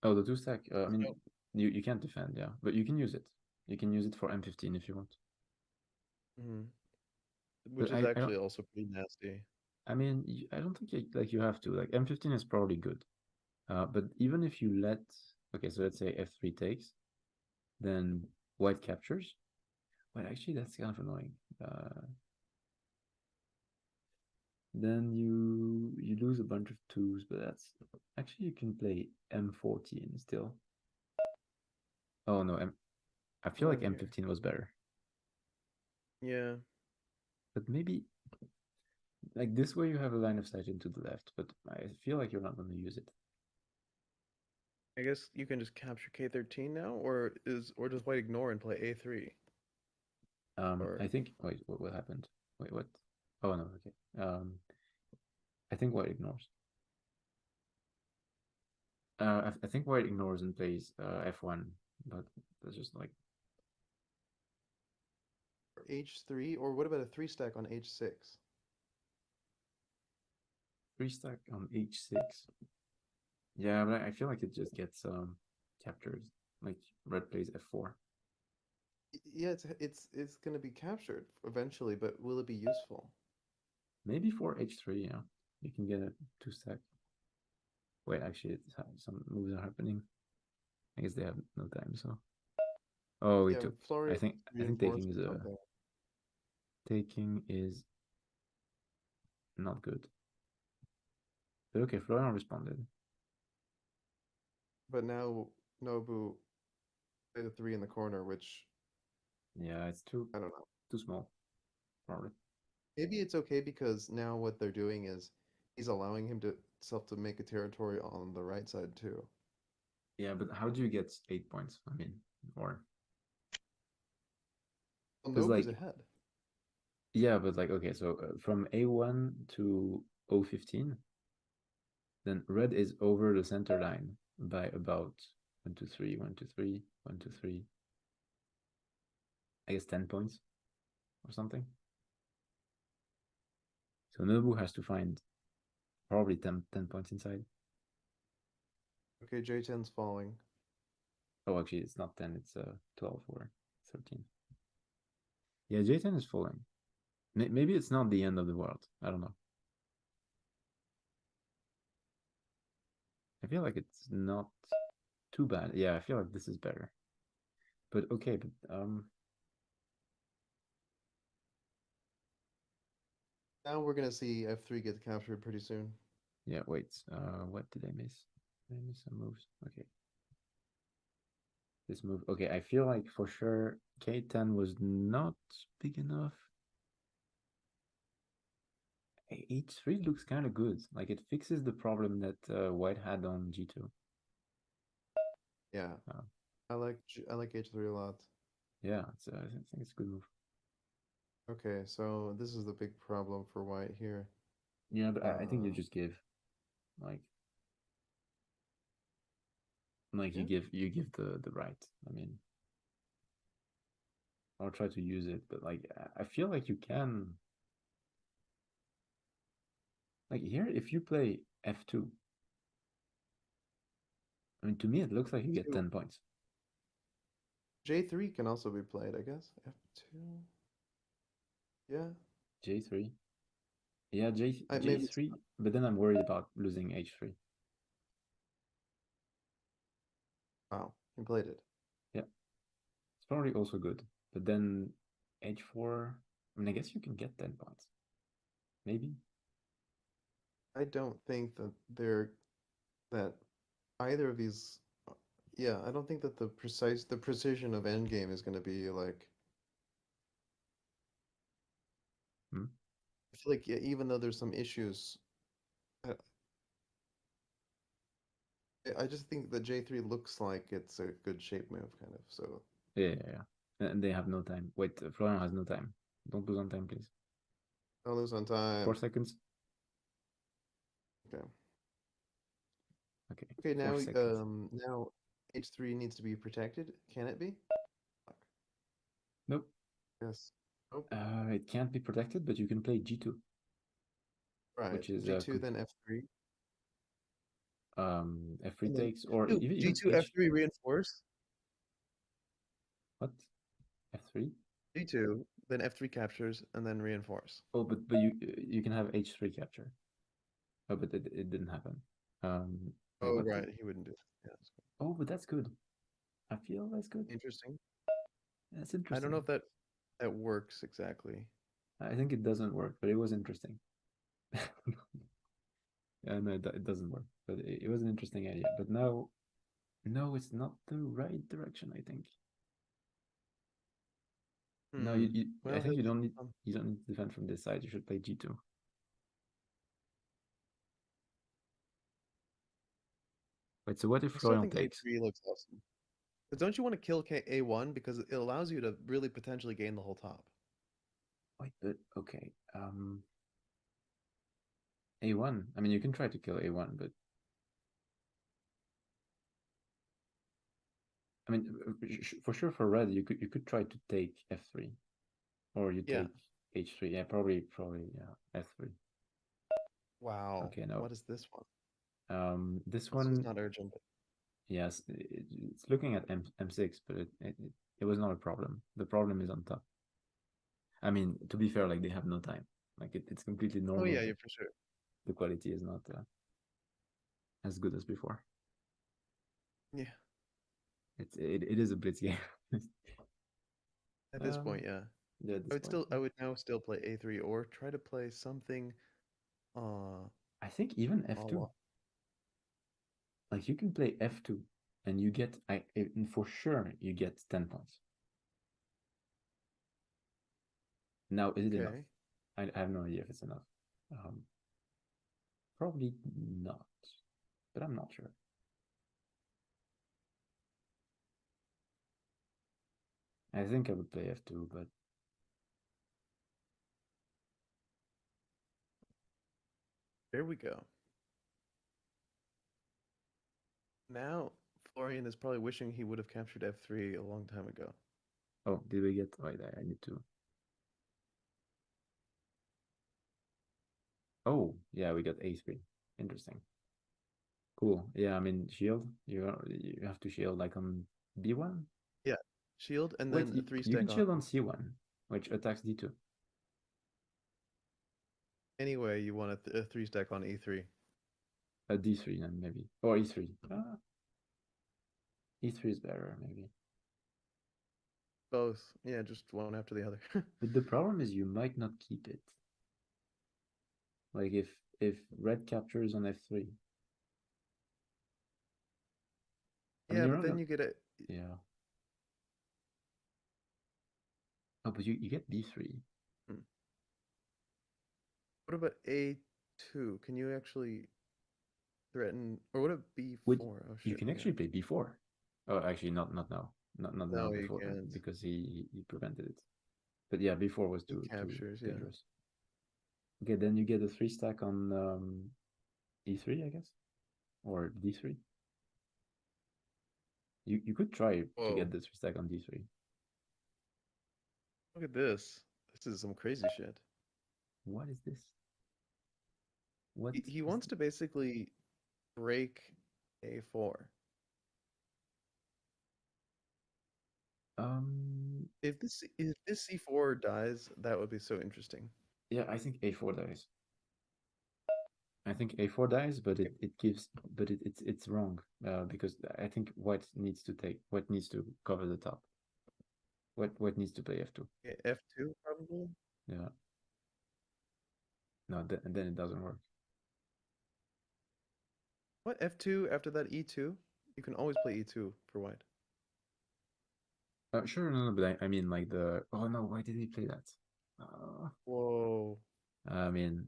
Oh, the two stack. I mean, Oh, you can't defend, yeah, but you can use it. You can use it for M15 if you want. mhm. Which But is I don't. actually also pretty nasty. I mean, I don't think like you have to. Like M15 is probably good. But even if you let, okay, so let's say F3 takes, then white captures. Well, actually, that's kind of annoying. Then you lose a bunch of twos, but that's actually you can play M14 still. Oh no, I feel like Hold here. M15 was better, Yeah, but maybe like this way you have a line of sight into the left, but I feel like you're not going to use it. I guess you can just capture K13 now, or does white ignore and play A3? Or I think. Wait, what happened? Wait, what? Oh no, okay. I think white ignores. I think white ignores and plays F1, but that's just like H3, or what about a three stack on H6? three stack on H6. Yeah, but I feel like it just gets captures. Like red plays F4. Yeah, it's gonna be captured eventually, but will it be useful? Maybe for H3, yeah. You can get a two stack. Wait, actually, some moves are happening. I guess they have no time, so. Oh, we Yeah, took. Florian I think reinforced something. taking is not good. Okay, Florian responded. But now Nobu played a three in the corner, which Yeah, it's I don't know. too small, probably. Maybe it's okay because now what they're doing is he's allowing himself to make a territory on the right side too. Yeah, but how do you get 8 points? I mean, or Well, because Nobu's like ahead. yeah, but like okay, so from A1 to O15, then red is over the center line by about 1, 2, 3, 1, 2, 3, 1, 2, 3. I guess 10 points or something. So Nobu has to find probably 10 points inside. Okay, J10's falling. Oh, actually, it's not 10, it's 12 or 13. Yeah, J10 is falling. Maybe it's not the end of the world. I don't know. I feel like it's not too bad. Yeah, I feel like this is better. But okay, but Now we're gonna see F3 get captured pretty soon. yeah, wait. What did I miss? Did I miss some moves? Okay. This move. Okay, I feel like for sure K10 was not big enough. H3 looks kind of good. Like it fixes the problem that White had on G2. Yeah, Uh, I like H3 a lot. yeah, I think it's a good move. Okay, so this is the big problem for White here. Yeah, but I think you Uh, just give like yeah, you give the right. I mean, I'll try to use it, but like I feel like you can like here if you play F2. I mean, to me it looks like you get F2. 10 points. J3 can also be played, I guess. F2. Yeah, J3. Yeah, maybe it's J3, but then I'm worried about losing H3. wow. He played it. Yeah, it's probably also good. But then H4, I mean, I guess you can get 10 points. Maybe. I don't think that either of these. Yeah, I don't think that the precision of endgame is going to be like. Hmm? I feel like yeah, even though there's some issues, I, I just think that J3 looks like it's a good shape move, kind of. So Yeah, yeah, yeah. And they have no time. Wait, Florian has no time. Don't lose on time, please. don't lose on 4 time. seconds. Okay. Okay, Okay, 4 seconds. now H3 needs to be protected. Can it be? Fuck. Nope. Yes. Nope. It can't be protected, but you can play G2, Right. which is G2 then F3 F3 and then takes, or no, even G2 H. F3 reinforce. What? F3? G2 then F3 captures and then reinforce. Oh, but you can have H3 capture. Oh, but it didn't happen. Wait, Oh what did? right, he wouldn't do it. Yeah, that's Oh, but that's good. I feel that's good. interesting. That's I don't know interesting. if that works exactly. I think it doesn't work, but it was interesting. Yeah, no, it doesn't work, but it was an interesting idea. But now, no, it's not the right direction. I think. No, Hmm. I Well, think he'll get you don't need to defend from this side. You should play G2. Wait, so what if I still Florian think takes? A3 looks awesome. But don't you want to kill A1 because it allows you to really potentially gain the whole top? Wait, but okay. A1. I mean, you can try to kill A1, but I mean, for sure for red, you could try to take F3, or you Yeah. take H3. Yeah, probably yeah F3. Wow. Okay, no. What is this one? This This was one, not urgent. yes, it's looking at M6, but it was not a problem. The problem is on top. I mean, to be fair, like they have no time. Like it's completely Oh normal, yeah, but yeah, for sure. the quality is not as good as before. Yeah. It is a blitz game. At this um, point, yeah. yeah, at this point, I would now still play A3 or try to play something uh I think even F2. Oh, Like you can play F2 and you get, and for sure, you get 10 points. Now, is it enough? okay. I have no idea if it's enough. Um, Probably not, but I'm not sure. I think I would play F2, but There we go. Now, Florian is probably wishing he would have captured F3 a long time ago. oh, did we get? Wait, I need to. Oh, yeah, we got A3. Interesting. Cool. Yeah, I mean, shield. You have to shield like on B1. Yeah, shield and Wait, then a you can three-stack on. shield on C1, which attacks D2. Anyway, you want a three-stack on E3. D3 then maybe, or E3. E3 is better maybe. Both. Yeah, just one after the other. But the problem is you might not keep it. Like if red captures on F3, I mean Yeah, you're but not then gonna. you get a. Yeah. Oh, but you get B3. Hmm. What about A2? Can you actually threaten, or what about Which B4? Oh you shit, can yeah. actually play B4. Oh, actually not now. Not now No, you before can't. because he prevented it. But yeah, B4 was He too captures, yeah. dangerous. Okay, then you get a three stack on E3, I guess, or D3. You could try to Whoa, get the three stack on D3. look at this. This is some crazy shit. What is this? What He is wants this? to basically break A4. Um, If this C4 dies, that would be so interesting. yeah, I think A4 dies. I think A4 dies, but Okay, it gives, but it's wrong because I think white needs to cover the top. White needs to play F2. okay, F2 probably. Yeah, no, then it doesn't work. What F2 after that E2? You can always play E2 for white. Sure, no, no, but I mean like the. Oh no, why did he play that? Uh, Whoa. I mean,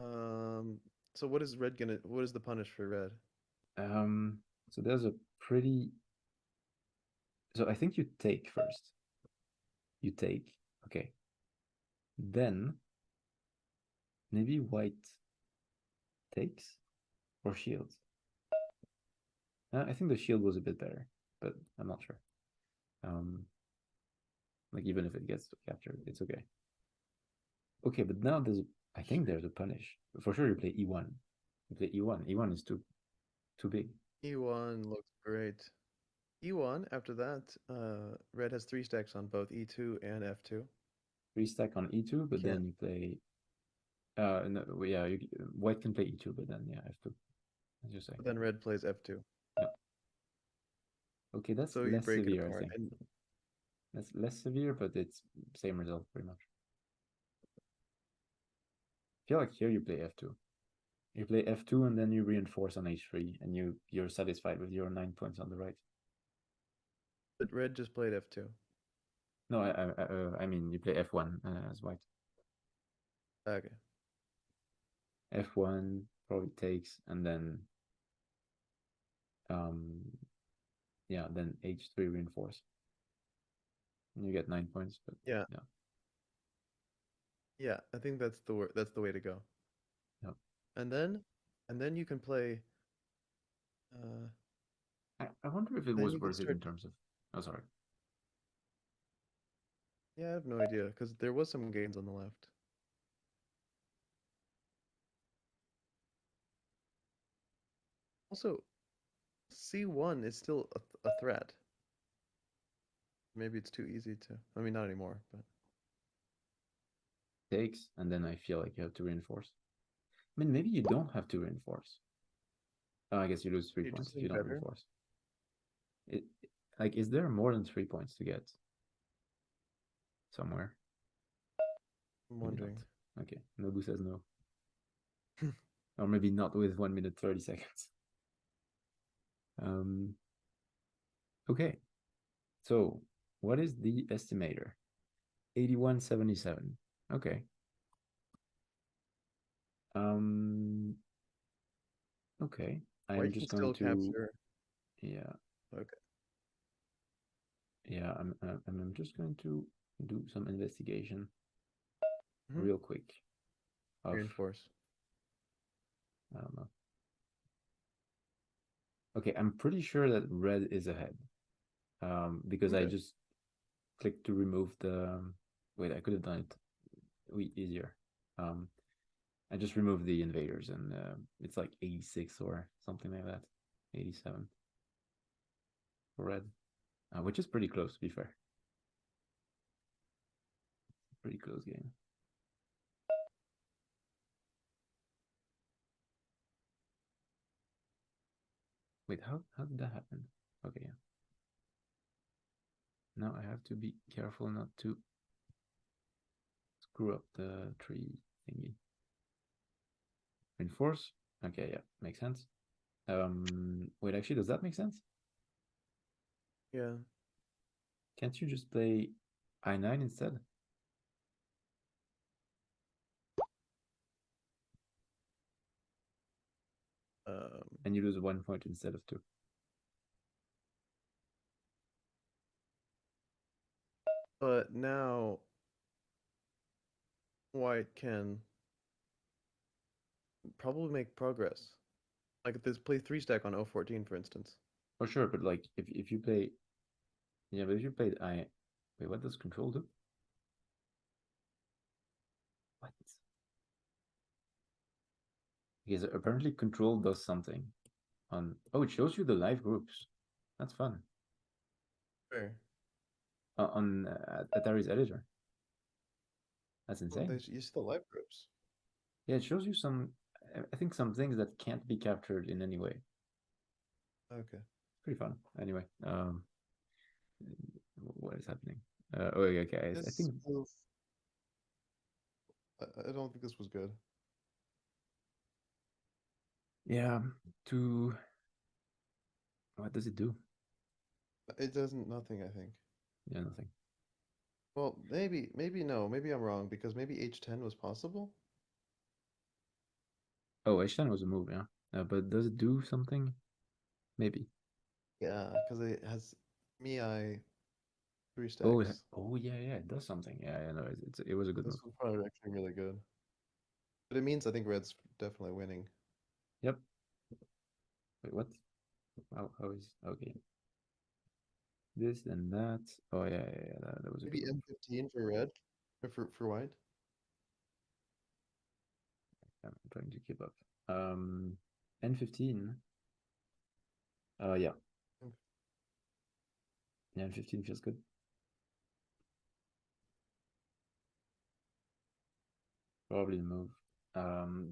Um. So what is red gonna? What is the punish for red? um. So there's a pretty. So I think you take first. You take. Okay. Then maybe white takes or shields. I think the shield was a bit better, but I'm not sure. Um, like even if it gets captured, it's okay. Okay, but now I think Shit. there's a punish. For sure you play E1. You play E1. E1 is too big. E1 looks great. E1 after that, red has three stacks on both E2 and F2. Three stack on E2, but Can't. then you play no, well, yeah, white can play E2, but then yeah, F2, as you say. But then red plays F2. Yeah. Okay, that's So you less break it severe, I apart. think. And That's less severe, but it's same result pretty much. I feel like here you play F2. You play F2 and then you reinforce on H3 and you're satisfied with your 9 points on the right. but red just played F2. No, I mean you play F1 as white. Okay. F1 probably takes and then um yeah, then H3 reinforce. And you get 9 points, but Yeah. yeah. Yeah, I think that's the way to go. Yeah. And then and then you can play uh I wonder if it then was you can worth it in start. terms of oh sorry. Yeah, I have no idea because there was some gains on the left. Also, C1 is still a threat. Maybe it's too easy to. I mean, not anymore, but Takes and then I feel like you have to reinforce. I mean maybe you don't have to reinforce. Oh, I guess you lose three you just points if you need don't better. reinforce. It like is there more than 3 points to get somewhere? I'm Maybe not. wondering. Okay, Nobu says no. Or maybe not with 1 minute 30 seconds. Um, okay, so what is the estimator? 8177. Okay. Um, okay. I am White can just going still to, capture. yeah, Okay, yeah, I'm just going to do some investigation mm-hmm. real quick of, Reinforce. I don't know. Okay, I'm pretty sure that red is ahead. Because I Okay, just clicked to remove the, wait, I could have done it easier. Um, I just removed the invaders and it's like 86 or something like that. 87 for red, which is pretty close to be fair. Pretty close game. Wait, how did that happen? Okay, yeah. Now I have to be careful not to screw up the tree thingy. Reinforce. Okay, yeah, makes sense. Wait, actually, does that make sense? yeah. Can't you just play I9 instead? Um, And you lose 1 point instead of two. but now White can probably make progress. Like this play three stack on 014, for instance. For sure, but like if you play, yeah, but if you played I, wait, what does control do? What? Because apparently control does something on. Oh, it shows you the live groups. That's fun. Fair. On Atari's editor. That's Well, insane. you see the live groups. Yeah, it shows you some. I think some things that can't be captured in any way. Okay. Pretty fun. Anyway, what is happening? Oh, okay. I This think was. I don't think this was good. yeah. To what does it do? It doesn't nothing, I think. Yeah, nothing. Well, maybe no, maybe I'm wrong because maybe H10 was possible. Oh, H10 was a move, yeah. But does it do something? Maybe. Yeah, because it has I three Oh, stacks. yeah. It does something. Yeah, yeah. No, it was a good This move. was probably actually really good. But it means I think Red's definitely winning. Yep. Wait, what? How is okay? This and that. Oh yeah. That was a good Maybe move. M15 for Red, or for White. I'm trying to keep up. N15. Yeah. Yeah, N15 feels good. Probably the move.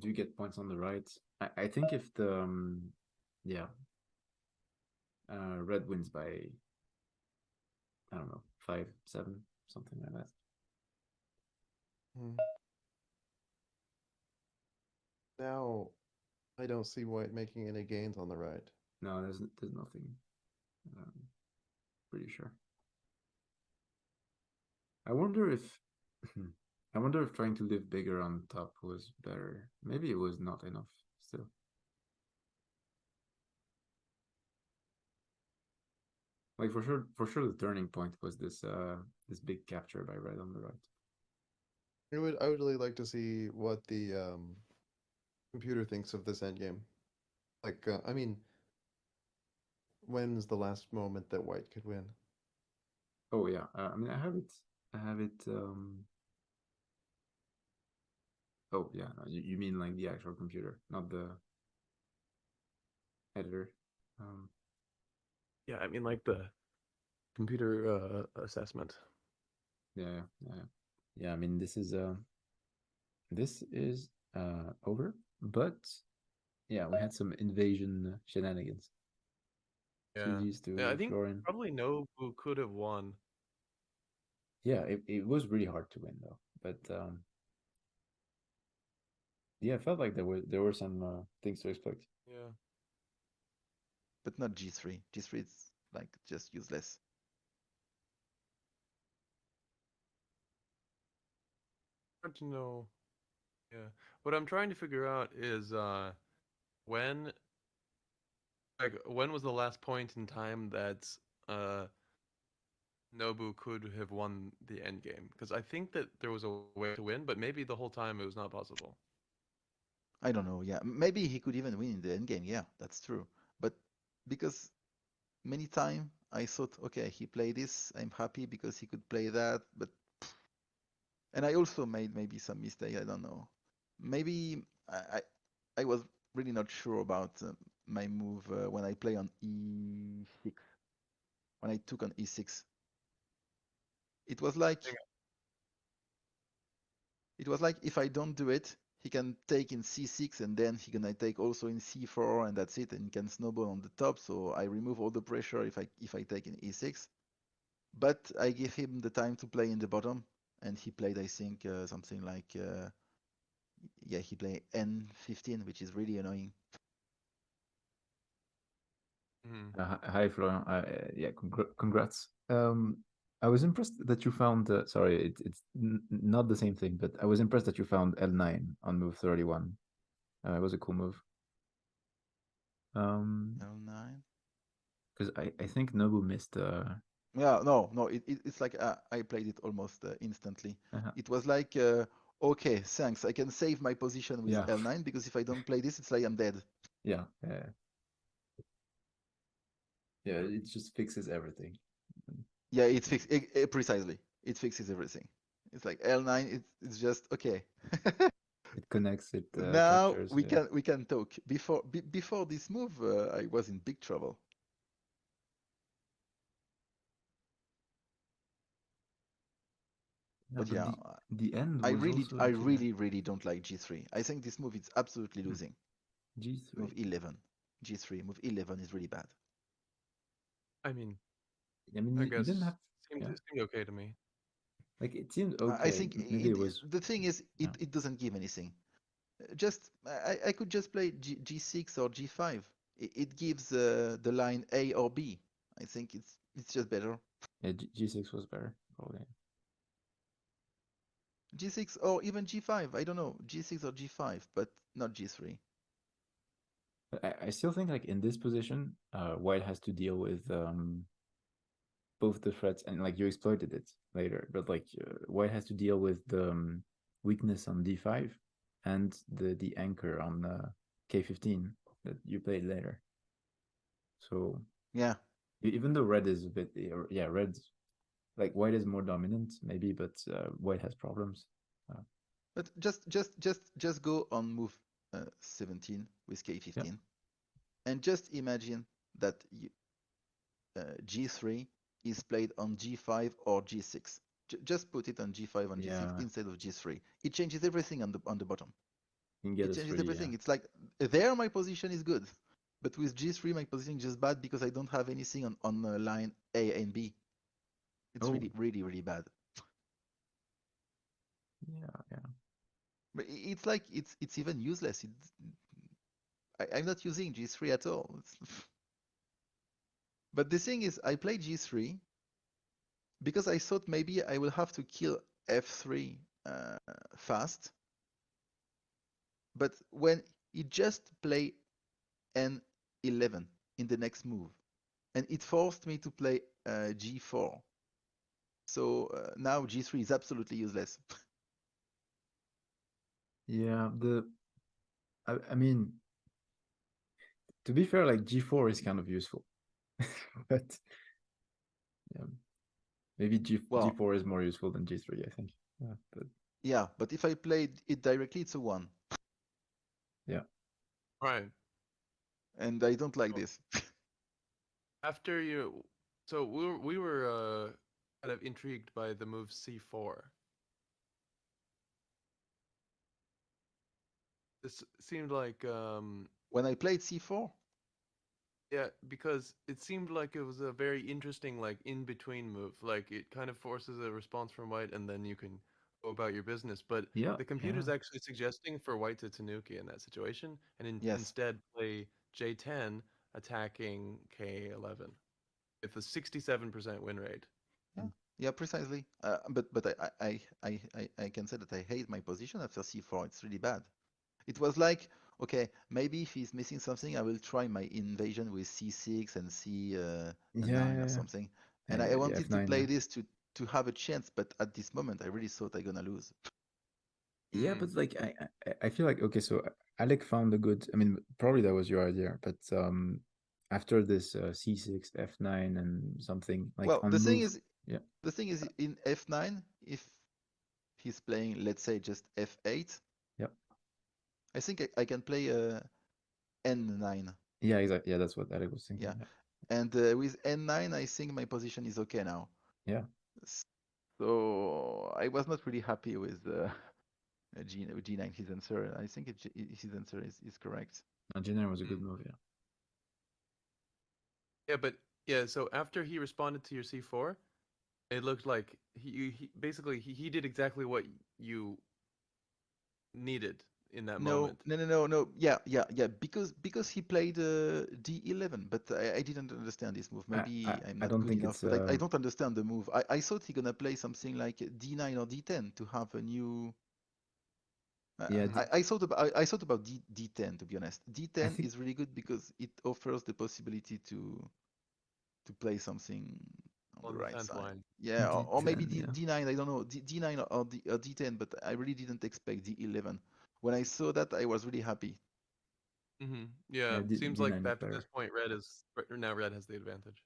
Do you get points on the right? I think if the yeah, red wins by I don't know 5-7 something like that. Hmm. Now I don't see White making any gains on the right. No, there's nothing. Um, pretty sure. I wonder if I wonder if trying to live bigger on top was better. Maybe it was not enough still. Like for sure the turning point was this big capture by red on the right. I would really like to see what the computer thinks of this endgame. Like, I mean, when's the last moment that White could win? Oh yeah, I mean I have it oh yeah, no, you mean like the actual computer, not the editor. Um Yeah, I mean like the computer assessment. yeah. Yeah, I mean this is over, but yeah, we had some invasion shenanigans. Yeah. GG's Yeah, I to think Florian. probably Nobu could have won. Yeah, it was really hard to win though. But Yeah, I felt like there were some things to expect. Yeah. but not G3. G3 is like just useless. Hard to know. Yeah. What I'm trying to figure out is when when was the last point in time that uh Nobu could have won the end game? Because I think that there was a way to win, but maybe the whole time it was not possible. I don't know. Yeah, maybe he could even win in the end game. Yeah, that's true. But because many time I thought, okay, he played this. I'm happy because he could play that. But and I also made maybe some mistake. I don't know. Maybe I was really not sure about my move when I play on E6. When I took on E6, it was like I think it was like if I don't do it, he can take in C6 and then he gonna take also in C4 and that's it and he can snowball on the top. So I remove all the pressure if I take in E6. But I give him the time to play in the bottom and he played I think something like yeah he played N15 which is really annoying. mhm. Hi, Florian. Yeah, congrats. I was impressed that you found. Sorry, it's not the same thing, but I was impressed that you found L9 on move 31. It was a cool move. L9. Because I think Nobu missed. Yeah, no, it's like I played it almost instantly. Uh-huh. It was like, okay, thanks. I can save my position with Yeah, L9 because if I don't play this, it's like I'm dead. yeah, yeah. It just fixes everything. Yeah, it fix precisely. It fixes everything. It's like L9. It's just okay. It connects. It Now captures. we Yeah. can talk. Before this move, I was in big trouble. Yeah, But but yeah, the end I was really, also I okay. Yeah. really, really don't like G3. I think this move is absolutely Hmm. losing. Move G3. 11, G3. Move 11 is really bad. I mean, I mean, I you didn't guess have. seemed Yeah, it seemed okay to me. like it seemed I okay. think Maybe it was. the thing is Yeah, it doesn't give anything. Just I could just play G6 or G5. It gives the line A or B. I think it's just better. yeah. G6 was better probably. G6 or even G5. I don't know G6 or G5, but not G3. But I still think like in this position, White has to deal with both the threats, and like you exploited it later, but like White has to deal with the weakness on D5 and the anchor on K15 that you played later. So Yeah, even though Red is a bit, yeah, Red, like White is more dominant maybe, but White has problems. Uh, but just go on move 17 with yeah, K15 and just imagine that G3 is played on G5 or G6. Just put it on G5 and G6 yeah, instead of G3. It changes everything on the bottom. you can get It a changes three. Yeah. everything. It's like there my position is good, but with G3 my position is just bad because I don't have anything on line A and B. It's Oh, really bad. yeah, yeah. But it's like it's even useless. I'm not using G3 at all. But the thing is, I play G3 because I thought maybe I will have to kill F3 fast. But when he just play N11 in the next move, and it forced me to play G4. So now G3 is absolutely useless. Yeah, I mean, to be fair, like G4 is kind of useful, but yeah, maybe Well, G4 is more useful than G3, I think. Yeah, but yeah, but if I played it directly, it's a 1. yeah, Right. And I don't like So this. after you, so we were kind of intrigued by the move C4. This seemed like When I played C4, yeah, because it seemed like it was a very interesting like in between move. Like it kind of forces a response from white, and then you can about your business, but Yeah, the computer's yeah, actually suggesting for white to Tanuki in that situation, and Yes. instead play J10 attacking K11 with a 67% win rate. Yeah. mm, Yeah, precisely. But I can say that I hate my position after C4. It's really bad. It was like, okay, maybe if he's missing something, I will try my invasion with C6 and yeah, C9 or yeah, something. yeah, And I yeah, wanted to F9, play yeah. this to have a chance, but at this moment, I really thought I'm gonna lose. Yeah, Mm. but like I feel like okay, so Alec found a good. I mean, probably that was your idea, but after this C6, F9, and something like Well, on move, yeah, the thing is in F9, if he's playing, let's say, just F8, yeah, I think I can play N9. yeah, exactly. Yeah, that's what Alec was Yeah, thinking. Yeah, and with N9, I think my position is okay now. yeah. So I was not really happy with G9 his answer. I think his answer is correct. Engineer was a good Mm. move. Yeah, Yeah, but yeah, so after he responded to your C4, it looked like he basically he did exactly what you needed in that No, moment. no, no, no, no. Yeah, yeah, yeah. Because he played D11, but I didn't understand this move. Maybe I'm I not don't good think enough, it's but I don't understand the move. I thought he gonna play something like D9 or D10 to have a new. yeah. I thought about D10 to be honest. I D10 think is really good because it offers the possibility to play something on the On the right 10th side. line. Yeah, or maybe D10. Yeah, D9, I don't know, D9 or D10, but I really didn't expect D11. When I saw that, I was really happy. Yeah, yeah. seems like D9 is after this better. point, now red has the advantage.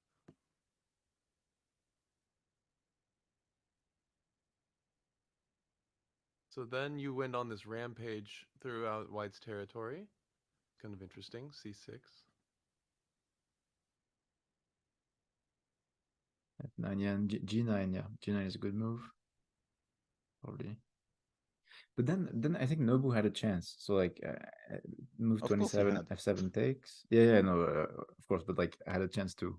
So then you went on this rampage throughout White's territory. Kind of interesting. C6. F9, yeah, and G9, yeah. G9 is a good move, probably. But then I think Nobu had a chance. So like move Of course he 27, had. F7 takes. Yeah, yeah, no, of course, but like I had a chance to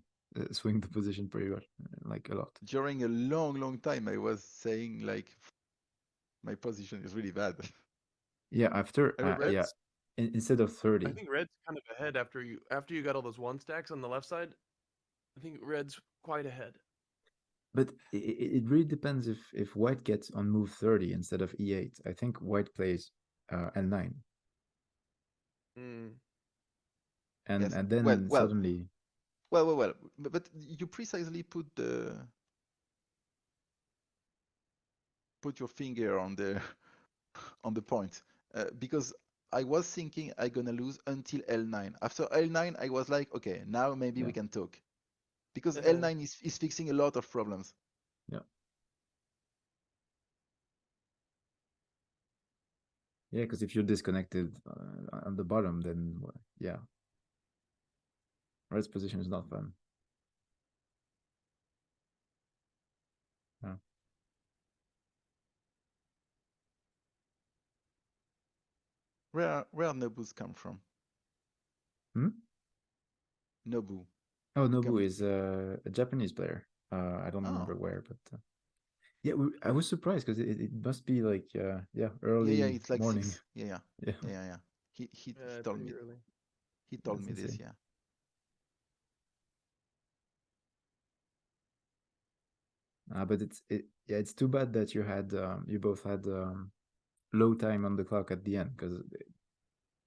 swing the position pretty well, like a lot. During a long, long time, I was saying like my position is really bad. Yeah, after But yeah, Red's instead of I 30. think Red's kind of ahead after you got all those one stacks on the left side. I think Red's quite ahead. But it really depends if White gets on move 30 instead of E8. I think White plays N9, Mm. Yes. and Well, then well, suddenly, well. But you precisely put your finger on the on the point because I was thinking I gonna lose until L9. After L9, I was like, okay, now maybe yeah, we can talk because L9 is fixing a lot of problems. yeah, yeah. Because if you're disconnected on the bottom, then well, yeah, Red's position is not fun. Yeah. Where Nobus come from? Hmm? Nobu. Oh, He Nobu come. is a Japanese player. I don't Oh, remember where, but yeah, I was surprised because it must be like yeah, yeah, yeah. early It's like morning. 6. Yeah, yeah, Yeah, yeah, yeah, yeah. He Yeah, told pretty me early. that's this. insane. Yeah. But yeah, it's too bad that you both had low time on the clock at the end because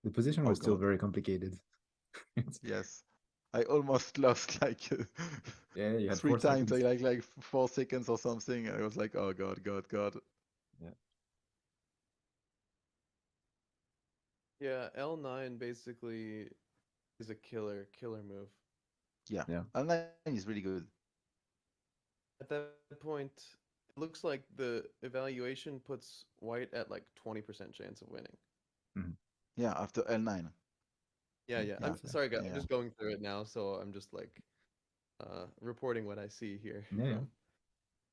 the position Oh was still God. very complicated. Yes. I almost lost like Yeah, you had three four times. I seconds. like 4 seconds or something. I was like, oh God, God, God. Yeah, Yeah, L9 basically is a killer move. Yeah. yeah. L9 is really good. At that point, it looks like the evaluation puts White at like 20% chance of winning. Mhm. Yeah. After L9. Yeah, yeah. Yeah. I'm sorry, guys. Yeah. I'm Yeah. just going through it now, so I'm just like reporting what I see here Yeah, yeah. from.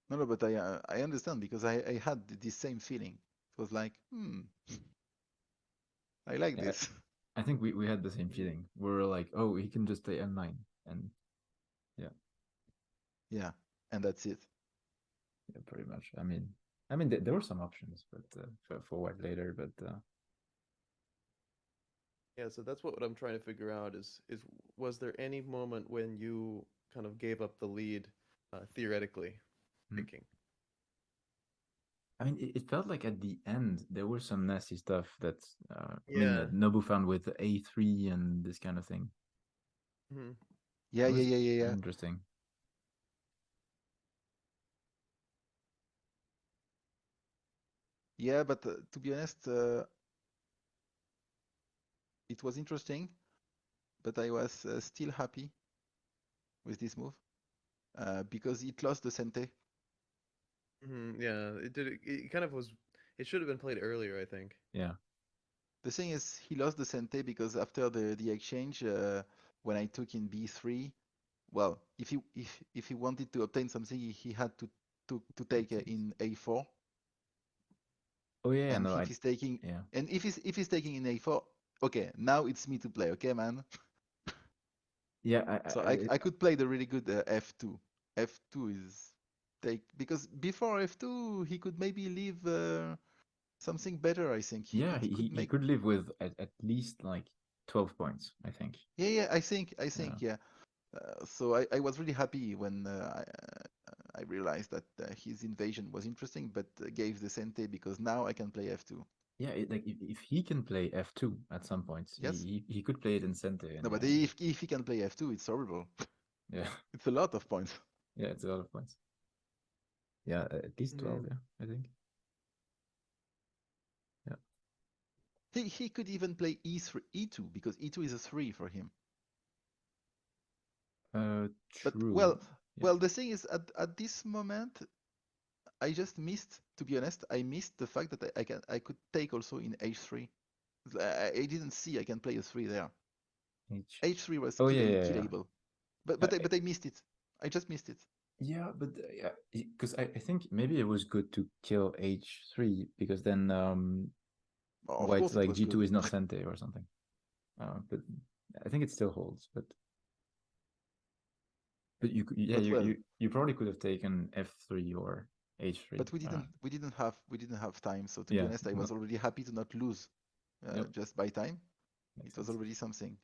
No, no, but I understand because I had the same feeling. It was like, I like Yeah, this. I think we had the same feeling. We were like, oh, he can just play N9, and yeah, Yeah. And that's it. yeah, pretty much. I mean, I mean, there were some options, but for white later, but Yeah, so that's what I'm trying to figure out is was there any moment when you kind of gave up the lead, theoretically hmm. speaking? I mean, it felt like at the end there was some nasty stuff that I mean, Yeah. Nobu found with A3 and this kind of thing. Hmm. Yeah, It yeah, was yeah, yeah, kind yeah. of interesting. Yeah, but to be honest, it was interesting, but I was still happy with this move because it lost the Sente. Hmm. Yeah, it did. It kind of was. It should have been played earlier, I think. Yeah. The thing is, he lost the Sente because after the exchange, when I took in B3, well, if he wanted to obtain something, he had to take in A4, Oh yeah, and no, if he's taking yeah, and if he's taking in A4, okay, now it's me to play, okay, man. yeah. So I could play the really good F2. F2 is take because before F2 he could maybe leave something better. I think yeah, he could he make. could live with at least like 12 points, I think. Yeah, yeah. I think Yeah, yeah. So I was really happy when I realized that his invasion was interesting, but gave the Sente because now I can play F2. yeah. Like if he can play F2 at some points, Yes. he could play it in center, and No, but yeah, if he can play F2, it's horrible. yeah, It's a lot of points. yeah. It's a lot of points. Yeah, at least 12. Hmm. Yeah, I think. Yeah. He could even play E3, E2 because E2 is a 3 for him. But True. Yeah. well, the thing is, at this moment, I just missed. To be honest, I missed the fact that I could take also in H3. I didn't see I can play a 3 there. H. H3 was Oh yeah, yeah, killable, but yeah. but I missed it. I just missed it. Yeah, but yeah, because I think maybe it was good to kill H3 because then Of white course, it like was G2 good. is not Sente or something. But I think it still holds. But yeah, But well, you probably could have taken F3 or H3. but we didn't have time. So to be Yeah, honest, I no, was already happy to not lose yep, just by time. makes It was sense. already something.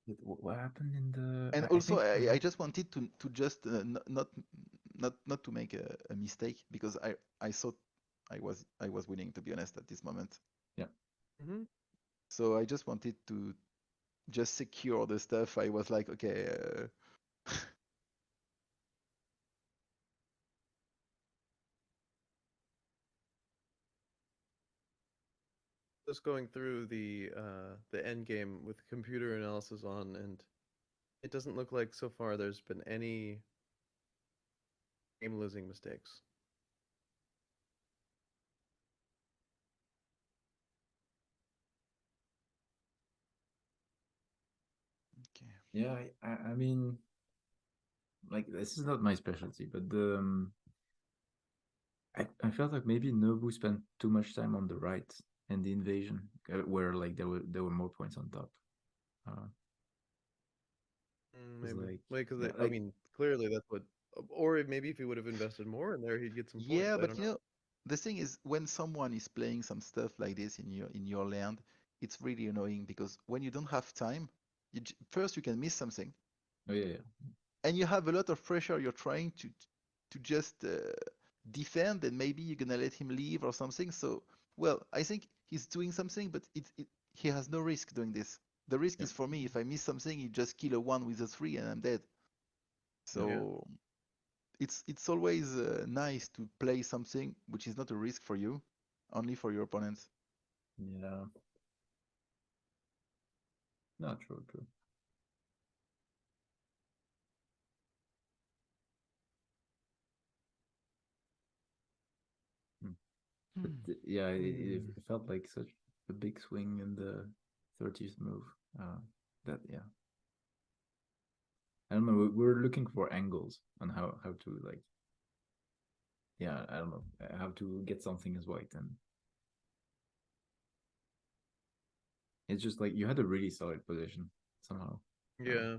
But what happened in the? And I also, think. I just wanted to just not to make a mistake because I thought I was winning, to be honest, at this moment. Yeah, Hmm. So I just wanted to just secure the stuff. I was like, okay, Just going through the end game with computer analysis on, and it doesn't look like so far there's been any game losing mistakes. okay. yeah. I mean, like this is not my specialty, but the I felt like maybe Nobu spent too much time on the right and the invasion, where like there were more points on top. Uh, was Maybe, like because yeah, I like mean, clearly that's what, or maybe if he would have invested more in there, he'd get some points. Yeah, I don't but know. the thing is, when someone is playing some stuff like this in your land, it's really annoying because when you don't have time, first you can miss something, oh yeah, yeah, and you have a lot of pressure. You're trying to just defend, and maybe you're gonna let him leave or something. So, well, I think he's doing something, but he has no risk doing this. The risk yeah, is for me. If I miss something, he just kill a one with a three, and I'm dead. yeah, Yeah. So it's always nice to play something which is not a risk for you, only for your opponents. yeah. No, true, true. Hmm. But Hmm. yeah, Hmm. it felt like such a big swing in the 30th move. That yeah, I don't know. We're looking for angles on how to like yeah, I don't know how to get something as white, and it's just like you had a really solid position somehow. Uh, Yeah.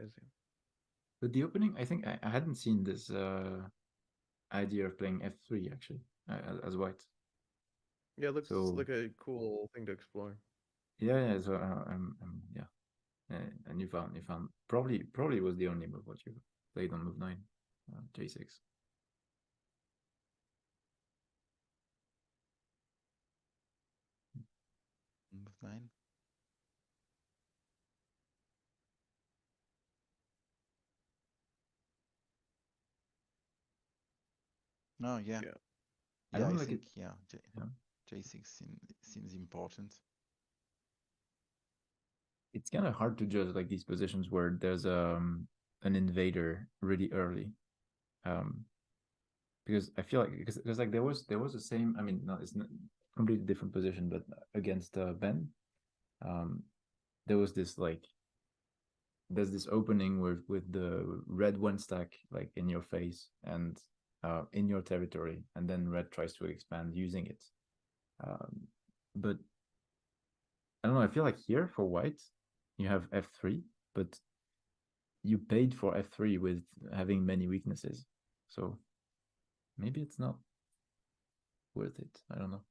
Crazy. But the opening, I think I hadn't seen this idea of playing f3 actually as white. Yeah, it looks So like a cool thing to explore. yeah. So yeah. And you found probably was the only move what you played on move 9, J6. Move 9. Oh yeah, Yeah. I yeah. don't I know, like it. think yeah. Yeah. J6 seems important. It's kind of hard to judge like these positions where there's an invader really early, um, because I feel like because like there was the same. I mean, no, it's not completely different position, but against Ben, um, there was this like there's this opening with the red one stack like in your face and in your territory, and then red tries to expand using it. Um, but I don't know. I feel like here for white, you have f3, but you paid for f3 with having many weaknesses, so maybe it's not worth it. I don't know.